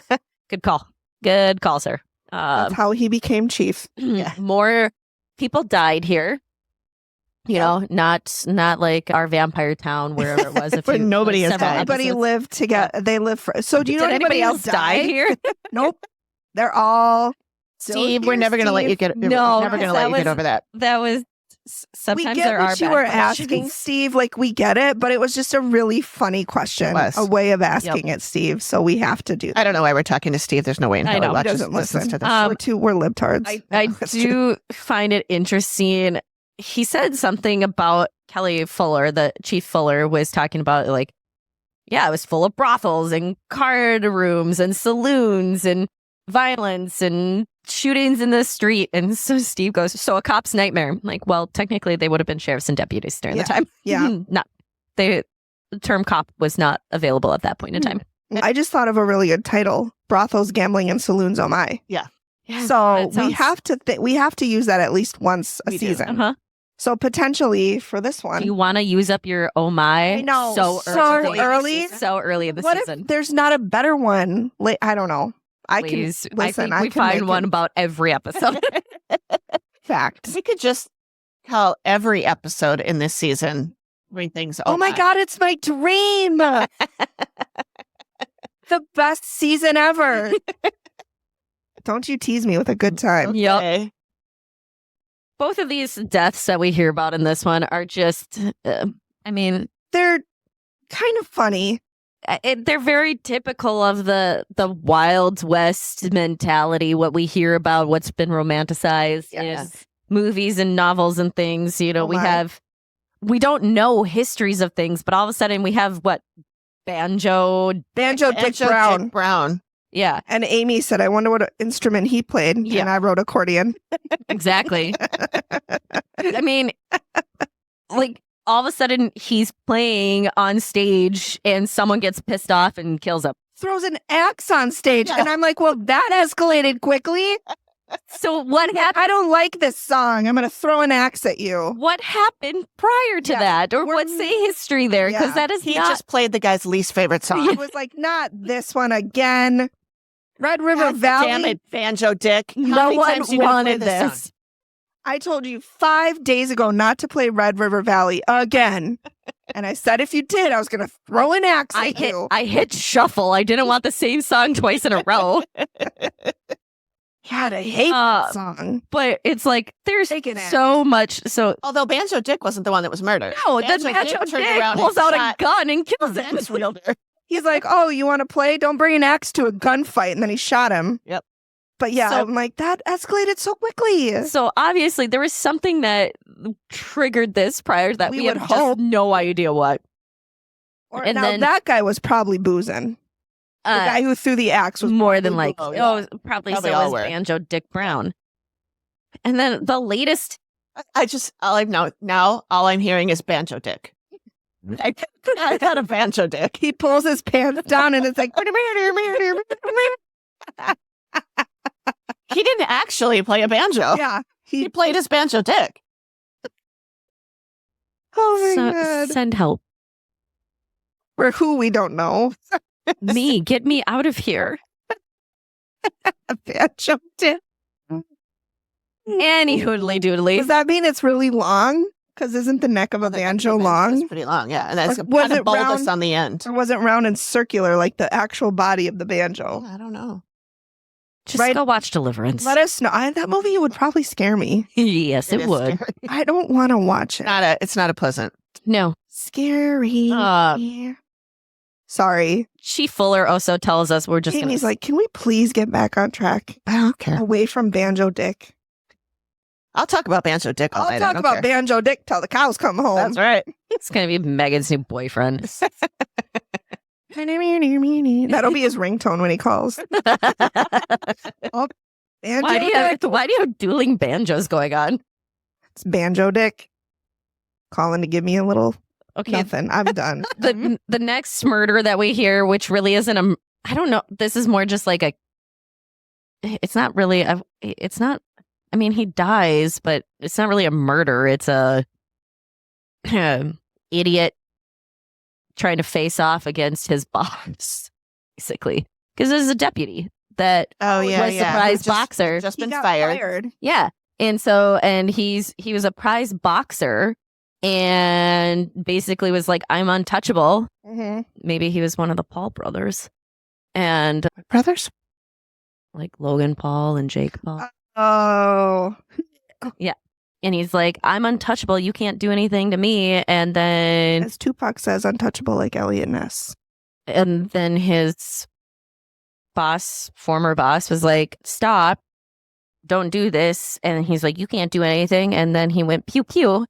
Good call. Good call, sir. That's how he became chief. More people died here. You know, not like our vampire town, wherever it was. Where nobody has several died. Everybody episodes. lived together. They lived for. So do you know Did anybody else die here? Nope. They're all. still Steve, we're here, never going to let you Steve. get. No, we're never going to let that you get was- over that. That was We sometimes get there are what you bad were questions. asking, Steve. Like, we get it, but it was just a really funny question, It was. a way of asking it, Steve. So we have to do that. I don't know why we're talking to Steve. There's no way in I hell know, he he watches, doesn't listens listen. to this. We're libtards. I That's do find it interesting. He said something about Kelly Fuller, the chief Fuller, was talking about like, yeah, it was full of brothels and card rooms and saloons and violence and shootings in the street. And so Steve goes, so a cop's nightmare. I'm like, well, technically they would have been sheriffs and deputies during the time. Yeah. The term cop was not available at that point in time. I just thought of a really good title: Brothels, Gambling, and Saloons. Oh my! Yeah, So that we sounds- have to use that at least once a We do. season. Uh-huh. So potentially for this one, Do you want to use up your oh my? I know, So so early. early. So early in the what season. if there's not a better one? I don't know. Please. Can listen. I think we can make find one it. about every episode. Fact. We could just call every episode in this season bring things. Oh my God, it's my dream. The best season ever. Don't you tease me with a good time. Yep. Okay. Both of these deaths that we hear about in this one are just, I mean, They're kind of funny. they're very typical of the Wild West mentality, what we hear about, what's been romanticized in movies and novels and things. You know, Oh we don't know histories of things, but all of a sudden we have what? Banjo Banjo Dick Brown. Brown. Yeah, And Amy said, I wonder what instrument he played. Yeah. And I wrote accordion. exactly. I mean, like all of a sudden he's playing on stage and someone gets pissed off and kills him. Throws an axe on stage. And I'm like, well, that escalated quickly. So what happened? I don't like this song. I'm going to throw an axe at you. What happened prior to Yeah, that? Or we're- what's the history there? Because Yeah. that is He not... just played the guy's least favorite song. He was like, not this one again. Red River God Valley. Damn it, Banjo Dick. How No many one times you gonna play wanted this this. song? I told you 5 days ago not to play Red River Valley again. And I said if you did, I was going to throw an axe at you. I hit shuffle. I didn't want the same song twice in a row. God, I hate that song. But it's like there's Take an axe. so much. So Although Banjo Dick wasn't the one that was murdered. no, then Banjo Banjo Dick turned Dick around and pulls out a shot gun and kills the him. fence wielder. He's like, oh, you want to play? Don't bring an axe to a gunfight. And then he shot him. Yep. But yeah, So- I'm like, that escalated so quickly. So obviously there was something that triggered this prior to that. We We would have just hope. no idea what. Or, and now then- that guy was probably boozing. The guy who threw the axe was more than probably like, Oh, yeah. probably Probably so all was were. Banjo Dick Brown. And then the latest, Now all I'm hearing is Banjo Dick. I got a Banjo Dick. He pulls his pants down and it's like, He didn't actually play a banjo. yeah. He played his Banjo Dick. Oh my God. send help. For who we don't know. Me, get me out of here. A banjo dip. Any hoodly doodly. Does that mean it's really long? Because isn't the neck of a banjo It's long? pretty long, yeah. And that's Or was kind of it bulbous round? on the end. Or was it round and circular like the actual body of the banjo? I don't know. Just Right. go watch Deliverance. Let us know. That movie would probably scare me. Yes, it is would. scary. I don't want to watch it. It's not a pleasant. No. Scary. Sorry. Chief Fuller also tells us we're just going Amy's to... like, can we please get back on track? I don't care. Away from Banjo Dick. I'll talk about Banjo Dick all I'll night. I talk don't about care. Banjo Dick till the cows come home. That's right. It's going to be Megan's new boyfriend. That'll be his ringtone when he calls. Banjo Why do you have dueling banjos going on? It's Banjo Dick calling to give me a little Okay, nothing. I'm done. the next murder that we hear, which really isn't a... I don't know. This is more just like a... It's not really... It's not... I mean, he dies, but it's not really a murder. It's a idiot trying to face off against his boss, basically. Because there's a deputy that Oh, yeah, was yeah. a prize Just- boxer. Just He been got fired. Yeah. And so, and he was a prize boxer and basically was like, I'm untouchable. Mhm. Maybe he was one of the Paul brothers. And Brothers? like Logan Paul and Jake Paul. Oh. And he's like, I'm untouchable. You can't do anything to me. And then As Tupac says, untouchable like Elliot Ness. his boss, former boss, was like, stop. Don't do this. And he's like, you can't do anything. And then he went pew pew.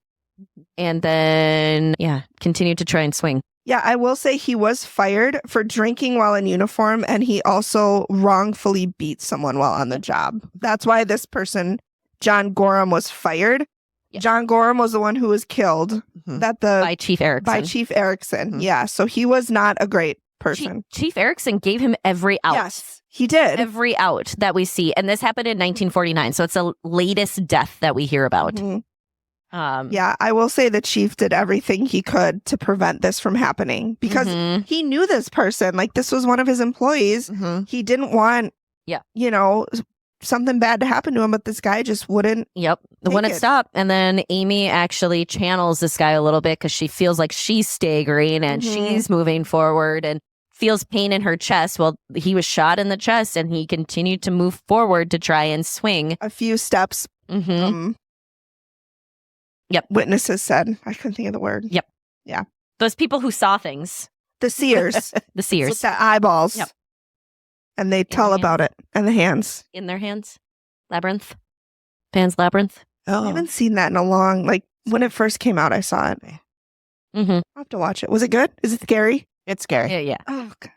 And then, continued to try and swing. Yeah, I will say he was fired for drinking while in uniform, and he also wrongfully beat someone while on the job. That's why this person, John Gorham, was fired. Yeah. John Gorham was the one who was killed Mhm. By Chief Erickson. by Chief Erickson. Mhm. Yeah, so he was not a great person. Chief Erickson gave him every out. Yes, he did. Every out that we see. And this happened in 1949. So it's the latest death that we hear about. Mhm. Um, Yeah, I will say the chief did everything he could to prevent this from happening because mhm. he knew this person. Like, this was one of his employees. Mm-hmm. He didn't want, Yeah. Something bad to happen to him, but this guy just wouldn't. Yep. Take Wouldn't it. stop. And then Amy actually channels this guy a little bit because she feels like she's staggering and Mhm. she's moving forward and feels pain in her chest. Well, he was shot in the chest and he continued to move forward to try and swing. A few steps. Hmm. Yep. Witnesses said. I couldn't think of the word. Those people who saw things, The seers. the with seers the eyeballs. Yep. And they tell hands. about it. And the hands. in their hands. Labyrinth. Pan's Labyrinth. I Oh, haven't seen that in a long, when it first came out, I saw it. Mm-hmm. I'll have to watch it. Was it good? Is it scary? it's scary. Yeah, yeah. Oh, God.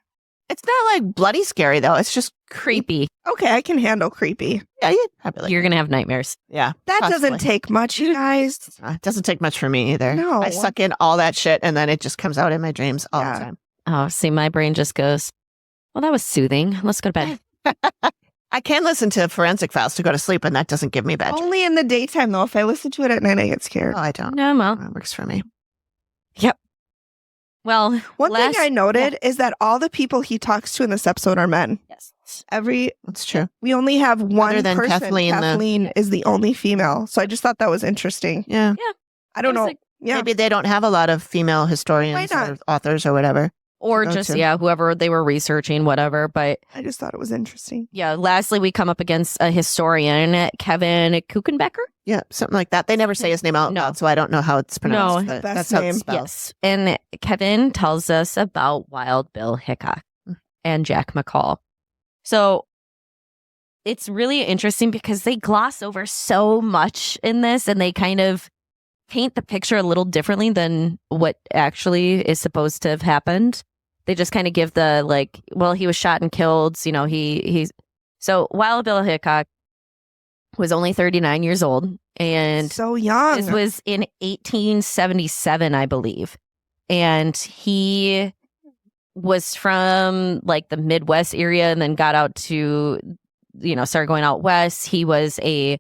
It's not like bloody scary though. It's just Creepy. Okay, I can handle creepy. Yeah, you'd probably like You're going to have nightmares. Yeah. That possibly. doesn't take much, you guys. It doesn't take much for me either. No. I suck in all that shit and then it just comes out in my dreams all Yeah. the time. Oh, see, my brain just goes, well, that was soothing. Let's go to bed. I can listen to Forensic Files to go to sleep and that doesn't give me bad dreams. Only in the daytime, though. If I listen to it at night, I get scared. Oh, I don't. No, well. That works for me. Well, One last- thing I noted is that all the people he talks to in this episode are men. Yes. That's true. We only have one Other than person. Kathleen, Kathleen is the only female. So I just thought that was interesting. Yeah. I don't It was know. like- Yeah. Maybe they don't have a lot of female historians Why not? or authors or whatever. Or Go just, to. whoever they were researching, whatever. But I just thought it was interesting. lastly, we come up against a historian, Kevin Kuchenbecker. Yeah, something like that. They never say his name out No. loud, so I don't know how it's pronounced. No. but Best that's how name. it's spelled. Yes. And Kevin tells us about Wild Bill Hickok and Jack McCall. So it's really interesting because they gloss over so much in this and they kind of paint the picture a little differently than what actually is supposed to have happened. They just kind of give the he was shot and killed. He's so Wild Bill Hickok was only 39 years old. And So young. this was in 1877, I believe. And he was from the Midwest area and then got out to, started going out west. He was a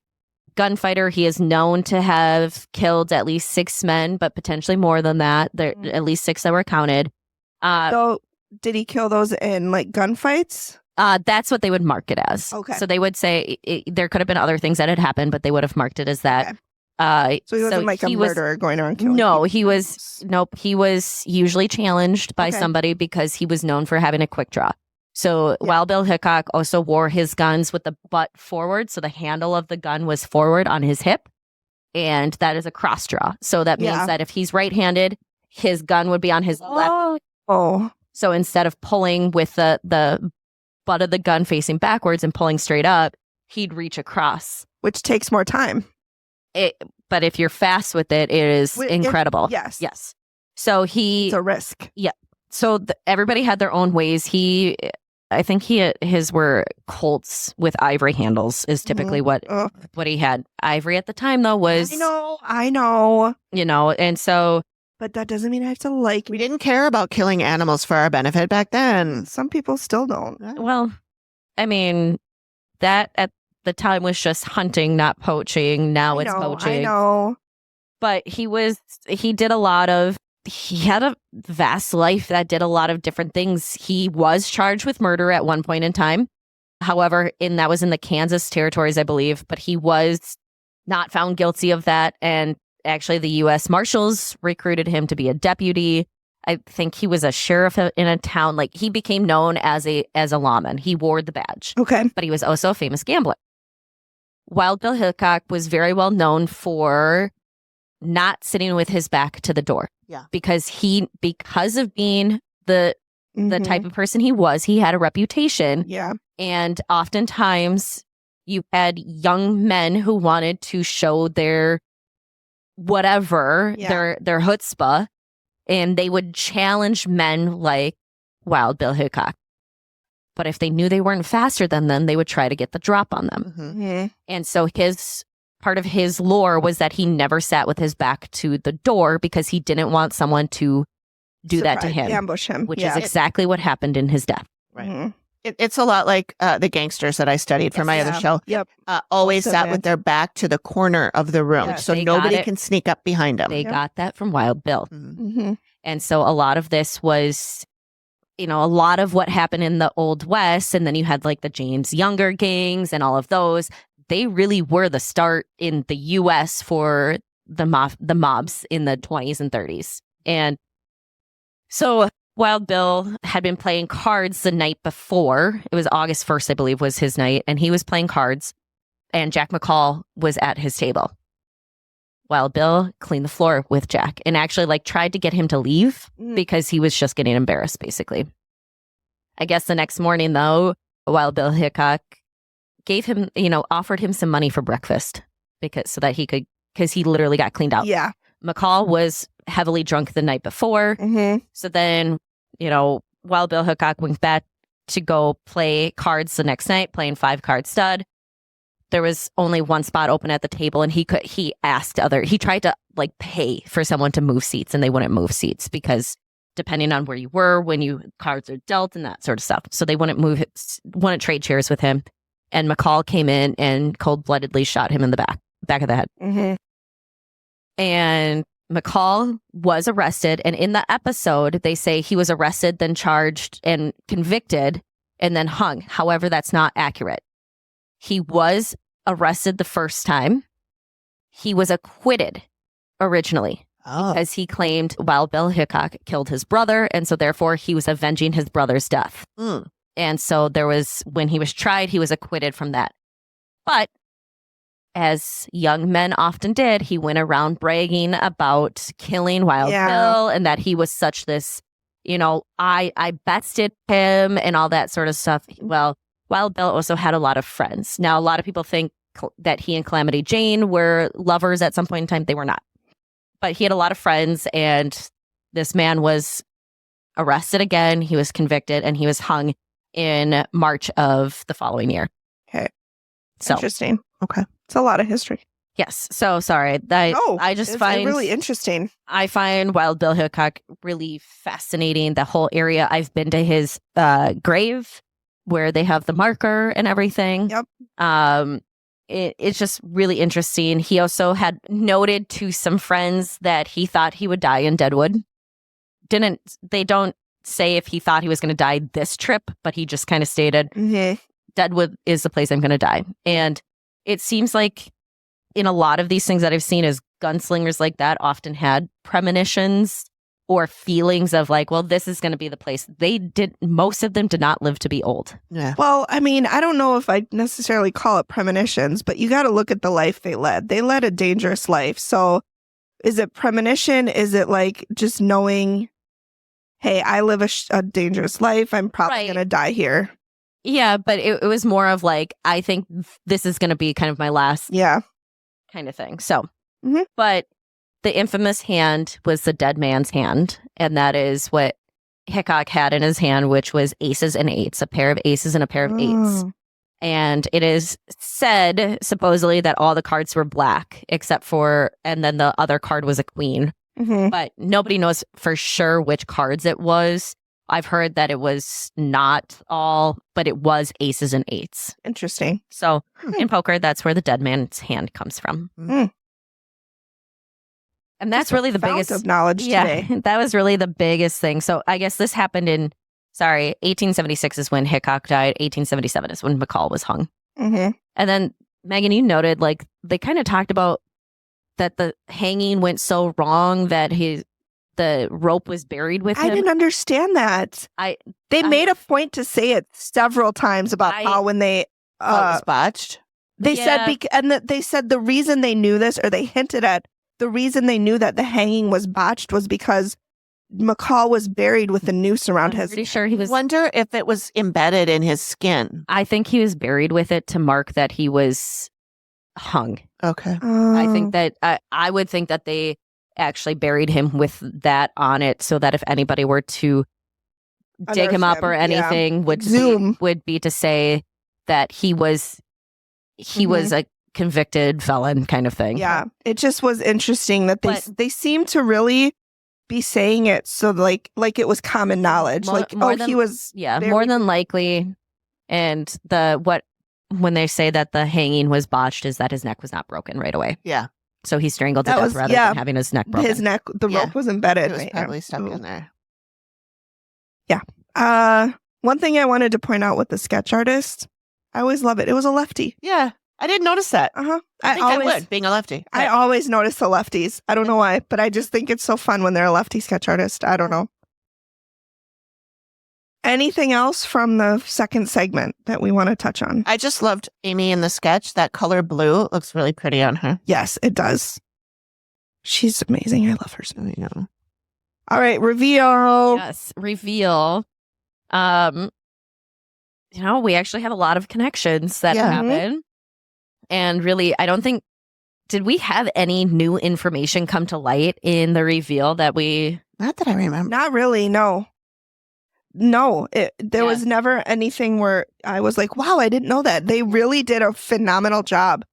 gunfighter. He is known to have killed at least 6 men, but potentially more than that. There at least 6 that were counted. So did he kill those in gunfights? That's what they would mark it as. Okay. So they would say there could have been other things that had happened, but they would have marked it as that. So he wasn't a he was- murderer going around killing No, people. he was He was usually challenged by Okay. somebody because he was known for having a quick draw. So Wild Bill Hickok also wore his guns with the butt forward, so the handle of the gun was forward on his hip, and that is a cross draw. So that means Yeah. that if he's right-handed, his gun would be on his left. Oh. So instead of pulling with the butt of the gun facing backwards and pulling straight up, he'd reach across. Which takes more time. But if you're fast with it, it is If- incredible. yes. Yes. So It's a risk. everybody had their own ways. I think his were Colts with ivory handles is typically what he had. Ivory at the time though was, I know. and so But that doesn't mean I have to like We didn't care about killing animals for our benefit back then. Some people still don't. well, I mean, that at the time was just hunting, not poaching. Now it's poaching. I know. But he had a vast life that did a lot of different things. He was charged with murder at one point in time. However, that was in the Kansas territories, I believe, but he was not found guilty of that. And actually the U.S. Marshals recruited him to be a deputy. I think he was a sheriff in a town. He became known as a lawman. He wore the badge, Okay. but he was also a famous gambler. Wild Bill Hickok was very well known for not sitting with his back to the door. Yeah. Because of being the Mhm. type of person he had a reputation. Yeah. And oftentimes you had young men who wanted to show their whatever, Yeah. their chutzpah, and they would challenge men like Wild Bill Hickok. But if they knew they weren't faster than them, they would try to get the drop on them. Mhm. Mhm. And so part of his lore was that he never sat with his back to the door because he didn't want someone to do that to Surprise, him, ambush him. which Yeah. is exactly what happened in his death. Right. Mhm. It's a lot like the gangsters that I studied for my Yeah. other show. Yep. Always Also sat bad. with their back to the corner of the room, Yeah, so they got nobody it. can sneak up behind them. They Yep. got that from Wild Bill. Mhm. Mhm. And so a lot of this was, a lot of what happened in the Old West. And then you had the James Younger gangs and all of those. They really were the start in the U.S. for the mobs in the 20s and 30s. And so Wild Bill had been playing cards the night before. It was August 1st, I believe, was his night. And he was playing cards. And Jack McCall was at his table. Wild Bill cleaned the floor with Jack and actually tried to get him to leave Mm. because he was just getting embarrassed, basically. I guess the next morning, though, Wild Bill Hickok gave him, offered him some money for breakfast because he literally got cleaned out. Yeah. McCall was heavily drunk the night before. Mhm. So then, Wild Bill Hickok went back to go play cards the next night, playing 5-card stud. There was only one spot open at the table, and he tried to like pay for someone to move seats, and they wouldn't move seats because depending on where you were when cards are dealt and that sort of stuff. So they wouldn't trade chairs with him. And McCall came in and cold-bloodedly shot him in the back of the head. Mm-hmm. And McCall was arrested. And in the episode, they say he was arrested, then charged and convicted, and then hung. However, that's not accurate. He was arrested the first time. He was acquitted originally because he claimed Wild Bill Hickok killed his brother. And so therefore he was avenging his brother's death. And so when he was tried, he was acquitted from that. But as young men often did, he went around bragging about killing Wild Bill and that he was such this, I bested him and all that sort of stuff. Well, Wild Bill also had a lot of friends. Now, a lot of people think that he and Calamity Jane were lovers at some point in time. They were not. But he had a lot of friends, and this man was arrested again. He was convicted, and he was hung in March of the following year. Okay. So interesting. Okay. It's a lot of history. Yes. So sorry. I just find really interesting. I find Wild Bill Hickok really fascinating. The whole area. I've been to his grave where they have the marker and everything. Yep. It's just really interesting. He also had noted to some friends that he thought he would die in Deadwood. They don't say if he thought he was going to die this trip, but he just kind of stated, Deadwood is the place I'm going to die. And it seems like in a lot of these things that I've seen as gunslingers like that often had premonitions or feelings of like, well, this is going to be the place. Most of them did not live to be old. Yeah. Well, I mean, I don't know if I necessarily call it premonitions, but you got to look at the life they led. They led a dangerous life. So is it premonition? Is it like just knowing, hey, I live a dangerous life. I'm probably going to die here. Yeah, but it was more of like, I think this is going to be kind of my last kind of thing. So, but the infamous hand was the dead man's hand. And that is what Hickok had in his hand, which was aces and eights, a pair of aces and a pair of eights. And it is said, supposedly, that all the cards were black, and then the other card was a queen. But nobody knows for sure which cards it was. I've heard that it was not all, but it was aces and eights. Interesting. So in poker, that's where the dead man's hand comes from. And that's really the biggest of knowledge today. That was really the biggest thing. So I guess this happened 1876 is when Hickok died. 1877 is when McCall was hung. And then, Megan, you noted, like, they kind of talked about that the hanging went so wrong that the rope was buried with him. I didn't understand that. They made a point to say it several times about how when they it was botched. They said they said the reason they knew this, or they hinted at the reason they knew that the hanging was botched, was because McCall was buried with a noose around his. Pretty sure he was. Wonder if it was embedded in his skin. I think he was buried with it to mark that he was hung. Okay. I think that I would think that they actually buried him with that on it, so that if anybody were to dig him up or anything, would be to say that he was a convicted felon kind of thing. Yeah, it just was interesting that they seemed to really be saying it so like it was common knowledge. He was more than likely. And when they say that the hanging was botched, is that his neck was not broken right away. Yeah. So he strangled to death rather than having his neck broken. His neck, the rope was embedded. It was probably stuck in there. Yeah. One thing I wanted to point out with the sketch artist, I always love it. It was a lefty. Yeah. I didn't notice that. I think I would, being a lefty. I always notice the lefties. I don't know why, but I just think it's so fun when they're a lefty sketch artist. I don't know. Anything else from the second segment that we want to touch on? I just loved Amy in the sketch. That color blue looks really pretty on her. Yes, it does. She's amazing. I love her so much. I know. All right, reveal. Yes, reveal. We actually have a lot of connections that happen. And really, I don't think, did we have any new information come to light in the reveal that we... Not that I remember. Not really, no. No, there was never anything where I was like, wow, I didn't know that. They really did a phenomenal job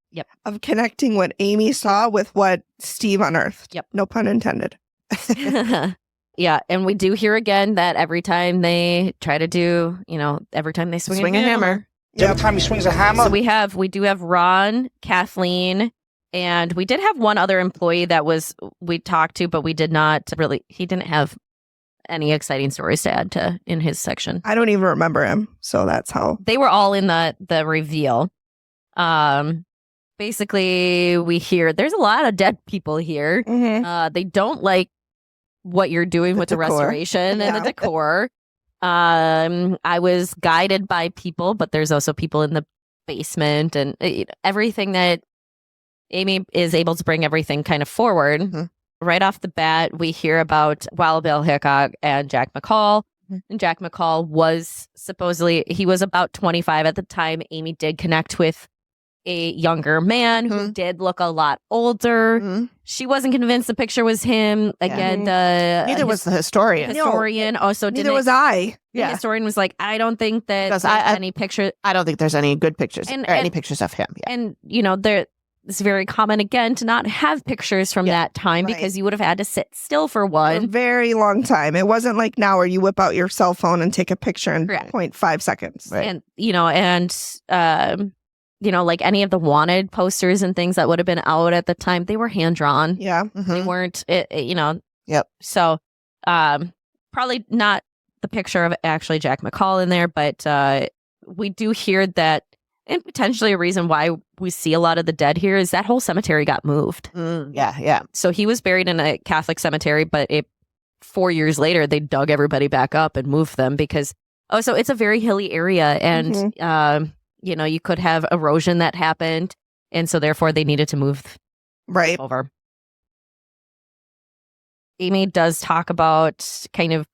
of connecting what Amy saw with what Steve unearthed. Yep. No pun intended. Yeah, and we do hear again that every time they try to do, every time they swing a hammer. Every time he swings a hammer. So we do have Ron, Kathleen, and we did have one other employee that we talked to, but we did not really, he didn't have any exciting stories to add to in his section. I don't even remember him. So that's how. They were all in the reveal. Basically, we hear there's a lot of dead people here. Mm-hmm. They don't like what you're doing with the restoration and the decor. I was guided by people, but there's also people in the basement and everything that Amy is able to bring everything kind of forward. Mm-hmm. Right off the bat, we hear about Wild Bill Hickok and Jack McCall. And Jack McCall was he was about 25 at the time. Amy did connect with a younger man who did look a lot older. She wasn't convinced the picture was him. Again, neither was the historian. Neither was I. The historian was like, I don't think that there's any picture. I don't think there's any good pictures or any pictures of him. Yeah. And, it's very common, again, to not have pictures from that time because you would have had to sit still for one. A very long time. It wasn't like now where you whip out your cell phone and take a picture in 0.5 seconds. Right. And, like any of the wanted posters and things that would have been out at the time, they were hand-drawn. Yeah. They weren't, Yep. So probably not the picture of actually Jack McCall in there, but we do hear that, and potentially a reason why we see a lot of the dead here is that whole cemetery got moved. Yeah. So he was buried in a Catholic cemetery, but 4 years later, they dug everybody back up and moved them because, so it's a very hilly area and, you could have erosion that happened. And so therefore they needed to move over. Amy does talk about kind of,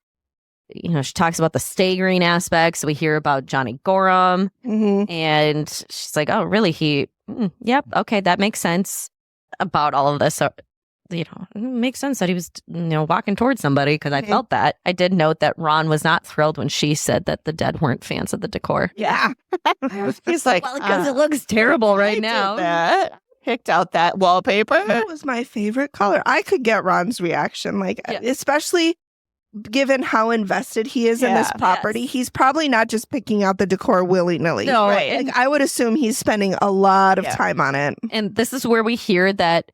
she talks about the staggering aspects. We hear about Johnny Gorham and she's like, oh, really? Yep. Okay. That makes sense about all of this. So, it makes sense that he was, walking towards somebody because I felt that. I did note that Ron was not thrilled when she said that the dead weren't fans of the decor. Yeah. He's like, well, because it looks terrible right now. Picked out that wallpaper. That was my favorite color. I could get Ron's reaction, especially given how invested he is in this property. He's probably not just picking out the decor willy-nilly. No, right. I would assume he's spending a lot of time on it. And this is where we hear that,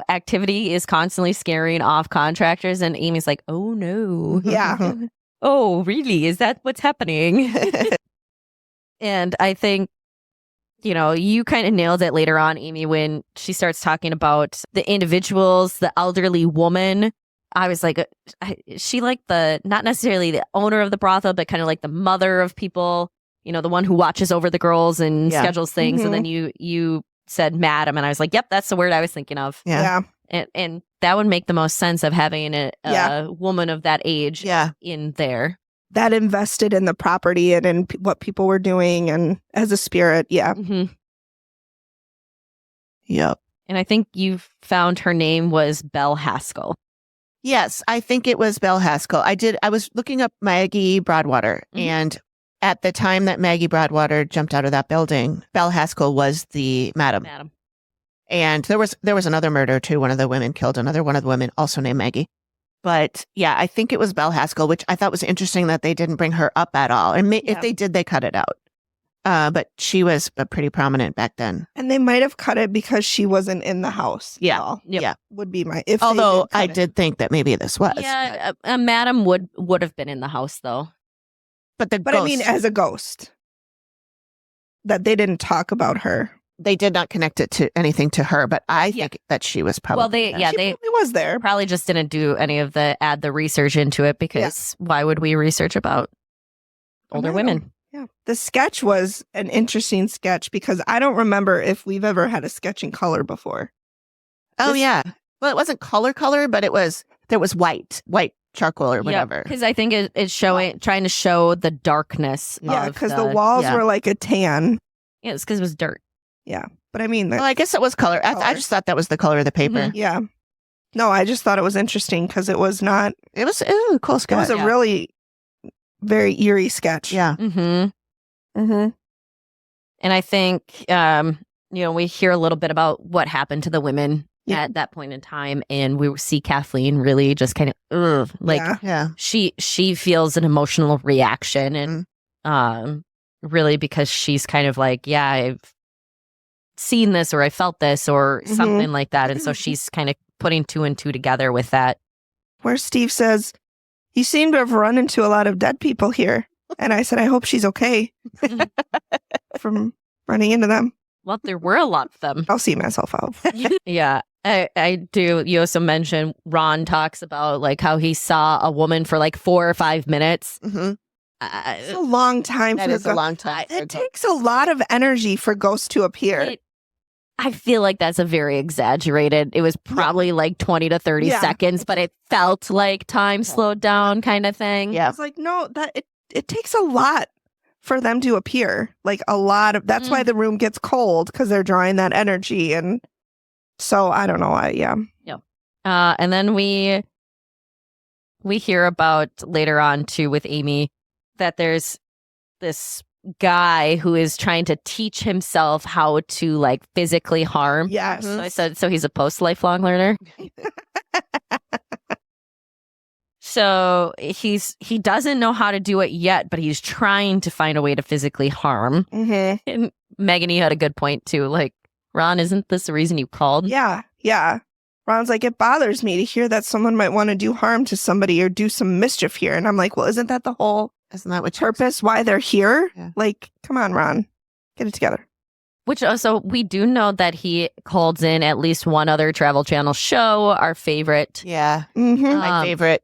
activity is constantly scaring off contractors. And Amy's like, oh, no. Yeah. Oh, really? Is that what's happening? And I think, you kind of nailed it later on, Amy, when she starts talking about the individuals, the elderly woman. I was like, she like not necessarily the owner of the brothel, but kind of like the mother of people, the one who watches over the girls and schedules things. And then you said madam, and I was like, yep, that's the word I was thinking of. Yeah. And that would make the most sense of having a woman of that age in there. That invested in the property and in what people were doing and as a spirit. Yeah. Mm-hmm. Yep. And I think you found her name was Belle Haskell. Yes, I think it was Belle Haskell. I was looking up Maggie Broadwater, and at the time that Maggie Broadwater jumped out of that building, Belle Haskell was the madam. And there was another murder too. One of the women killed another one of the women, also named Maggie. But yeah, I think it was Belle Haskell, which I thought was interesting that they didn't bring her up at all. And if they did, they cut it out. But she was pretty prominent back then. And they might have cut it because she wasn't in the house. Yeah. Yeah. Would be my, although I did think that maybe this was. Yeah. A madam would have been in the house though. But I mean, as a ghost, that they didn't talk about her. They did not connect it to anything to her, but I think that she was probably she probably was there. Probably just didn't do any of the research into it because why would we research about older women? Yeah. The sketch was an interesting sketch because I don't remember if we've ever had a sketch in color before. Oh, yeah. Well, it wasn't color, but there was white charcoal or whatever. Because I think it's trying to show the darkness. Yeah, because the walls were like a tan. Yeah, it's because it was dirt. Yeah. But I mean, well, I guess it was color. I just thought that was the color of the paper. Mm-hmm. Yeah. No, I just thought it was interesting because it was not. It was a cool sketch. It was a really very eerie sketch. Yeah. Mm-hmm. Mm-hmm. And I think, we hear a little bit about what happened to the women at that point in time. And we see Kathleen really just kind of, Yeah. she feels an emotional reaction. And really because she's kind of like, yeah, I've seen this or I felt this or something like that. And so she's kind of putting two and two together with that. Where Steve says, you seem to have run into a lot of dead people here. And I said, I hope she's okay from running into them. Well, there were a lot of them. I'll see myself out. Yeah, I do. You also mentioned Ron talks about like how he saw a woman for like 4 or 5 minutes. Mm-hmm. It's a long time. That is a long time. It takes a lot of energy for ghosts to appear. I feel like that's a very exaggerated. It was probably like 20 to 30 seconds, but it felt like time slowed down kind of thing. Yeah. It's like, no, that it takes a lot for them to appear. Like a lot of, that's why the room gets cold, because they're drawing that energy. And so I don't know. And then we hear about later on too with Amy that there's this guy who is trying to teach himself how to like physically harm. Yes. So I said, so he's a post-lifelong learner. So he doesn't know how to do it yet, but he's trying to find a way to physically harm. Mm-hmm. And Megan, you had a good point too. Like, Ron, isn't this the reason you called? Yeah. Ron's like, it bothers me to hear that someone might want to do harm to somebody or do some mischief here. And I'm like, well, isn't that the whole purpose why they're here? Yeah. Like, come on, Ron, get it together. Which also, we do know that he calls in at least one other Travel Channel show, our favorite. Yeah. Mm-hmm. My favorite.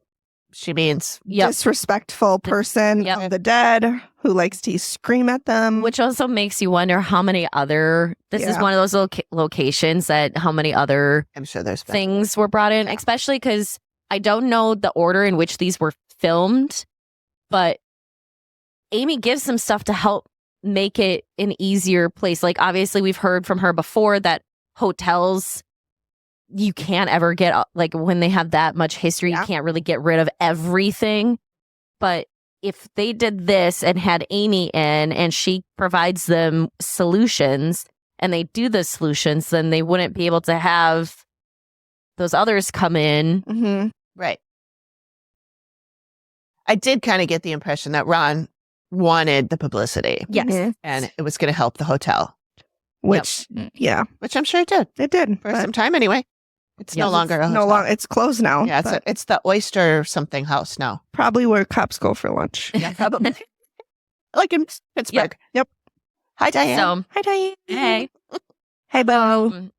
She means disrespectful person of the dead who likes to scream at them. Which also makes you wonder how many other, this is one of those locations that how many other I'm sure there's things were brought in, especially because I don't know the order in which these were filmed, but Amy gives some stuff to help make it an easier place. Like, obviously, we've heard from her before that hotels, you can't ever get, like, when they have that much history, you can't really get rid of everything. But if they did this and had Amy in and she provides them solutions and they do the solutions, then they wouldn't be able to have those others come in. Mm-hmm. Right. I did kind of get the impression that Ron wanted the publicity. Yes. Mm-hmm. And it was going to help the hotel. Which I'm sure it did. It did. For some time anyway. It's no longer a hotel. No longer. It's closed now. Yeah, it's the Oyster something house now. Probably where cops go for lunch. Yeah, probably. Like in Pittsburgh. Yep. Hi, Diane. So, hi, Diane. Hey. Hey, Bo.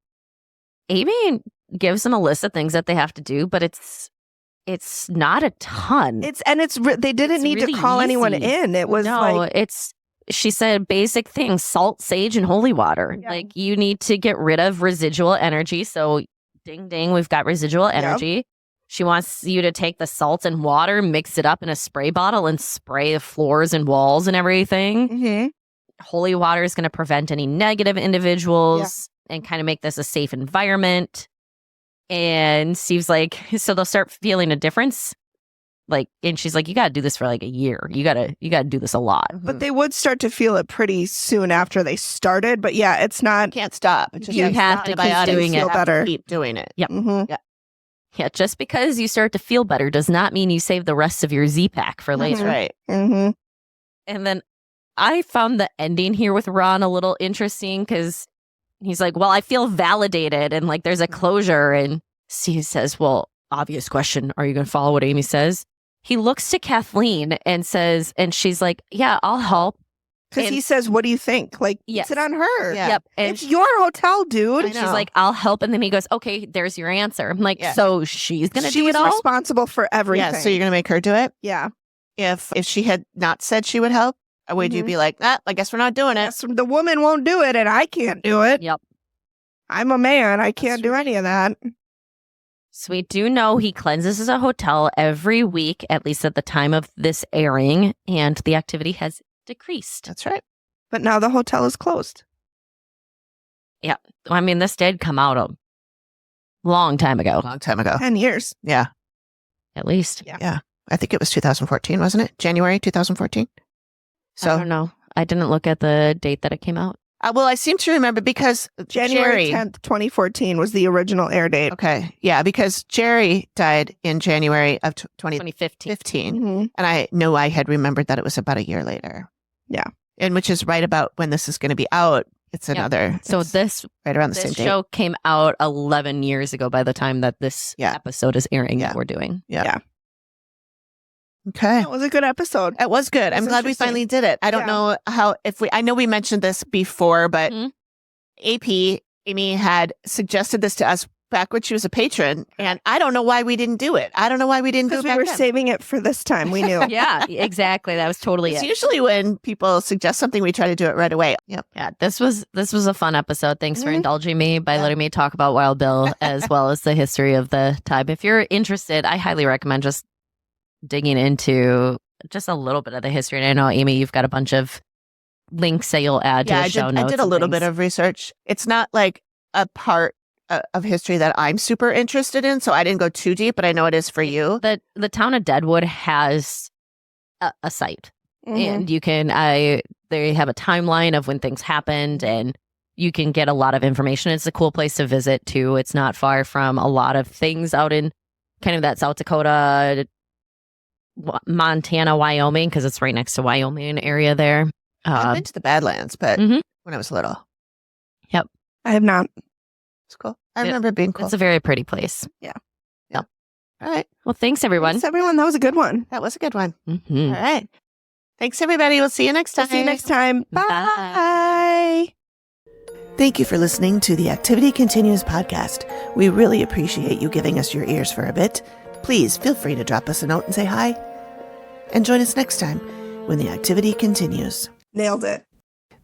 Amy gives them a list of things that they have to do, but it's not a ton. They didn't need really to call anyone easy. in. It was she said basic things: salt, sage, and holy water. Yeah. Like, you need to get rid of residual energy. So ding ding, we've got residual energy. Yep. She wants you to take the salt and water, mix it up in a spray bottle, and spray the floors and walls and everything. Mm-hmm. Holy water is going to prevent any negative individuals and kind of make this a safe environment. And Steve's like, so they'll start feeling a difference. Like, and she's like, you got to do this for like a year. You got to do this a lot. But they would start to feel it pretty soon after they started. But yeah, it's not. Can't stop. It's just you have to keep doing it. Feel better. Keep doing it. Yep. Mm-hmm. Yeah. Just because you start to feel better does not mean you save the rest of your Z-Pack for later. That's right. Mm-hmm. And then I found the ending here with Ron a little interesting because he's like, well, I feel validated and like there's a closure. And Steve says, well, obvious question. Are you going to follow what Amy says? He looks to Kathleen and says, and she's like, yeah, I'll help. Because he says, what do you think? Like, it's it on her. Yeah. Yep. And it's your hotel, dude. And she's like, I'll help. And then he goes, okay, there's your answer. I'm like, so she's going to do it all? She's responsible for everything. Yeah, so you're going to make her do it? Yeah. If she had not said she would help, would you be like, I guess we're not doing it? Yes, the woman won't do it and I can't do it. Yep. I'm a man. I can't do any of that. So we do know he cleanses a hotel every week, at least at the time of this airing, and the activity has decreased. That's right. But now the hotel is closed. Yeah. I mean, this did come out a long time ago. 10 years. Yeah. At least. Yeah. I think it was 2014, wasn't it? January 2014. So I don't know. I didn't look at the date that it came out. well, I seem to remember because January Jerry, 10th, 2014 was the original air date. Okay. Yeah, because Jerry died in January of 2015. 2015. Mhm. And I know I had remembered that it was about a year later. Yeah. And which is right about when this is going to be out. It's another. So it's this right around the same date. show came out 11 years ago by the time that this Yeah. episode is airing Yeah. that we're doing. Yeah. Okay. That was a good episode. It was good. I'm It's glad we interesting. finally did it. I don't Yeah. know how, I know we mentioned this before, but Mhm. Amy had suggested this to us back when she was a patron. And I don't know why we didn't do it. I don't know why we didn't do it Because we back were then. saving it for this time. We knew. Yeah, exactly. That was totally It's it. usually when people suggest something, we try to do it right away. Yep. Yeah, this was a fun episode. Thanks for Mhm. indulging me by Yeah. letting me talk about Wild Bill as well as the history of the time. If you're interested, I highly recommend just digging into just a little bit of the history. And I know, Amy, you've got a bunch of links that you'll add to Yeah, the show notes. I did a and little bit things. of research. It's not like a part of history that I'm super interested in, so I didn't go too deep, but I know it is for you. The town of Deadwood has a site, Mhm. and you can they have a timeline of when things happened, and you can get a lot of information. It's a cool place to visit too. It's not far from a lot of things out in kind of that South Dakota, Montana, Wyoming, because it's right next to Wyoming area there. I've been to the Badlands, but Mhm. when I was little, I have not. it's cool. I It- remember it being cool. It's a very pretty place. All right. Well, thanks everyone. Thanks, everyone. That was a good one. That was a good one. Mhm. All right. Thanks, everybody. We'll see you next time. We'll see you next time. Bye. Bye. Thank you for listening to the Activity Continues podcast. We really appreciate you giving us your ears for a bit. Please feel free to drop us a note and say hi. And join us next time when the activity continues. Nailed it.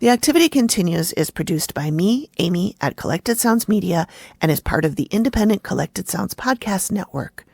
The Activity Continues is produced by me, Amy, at Collected Sounds Media, and is part of the independent Collected Sounds podcast network.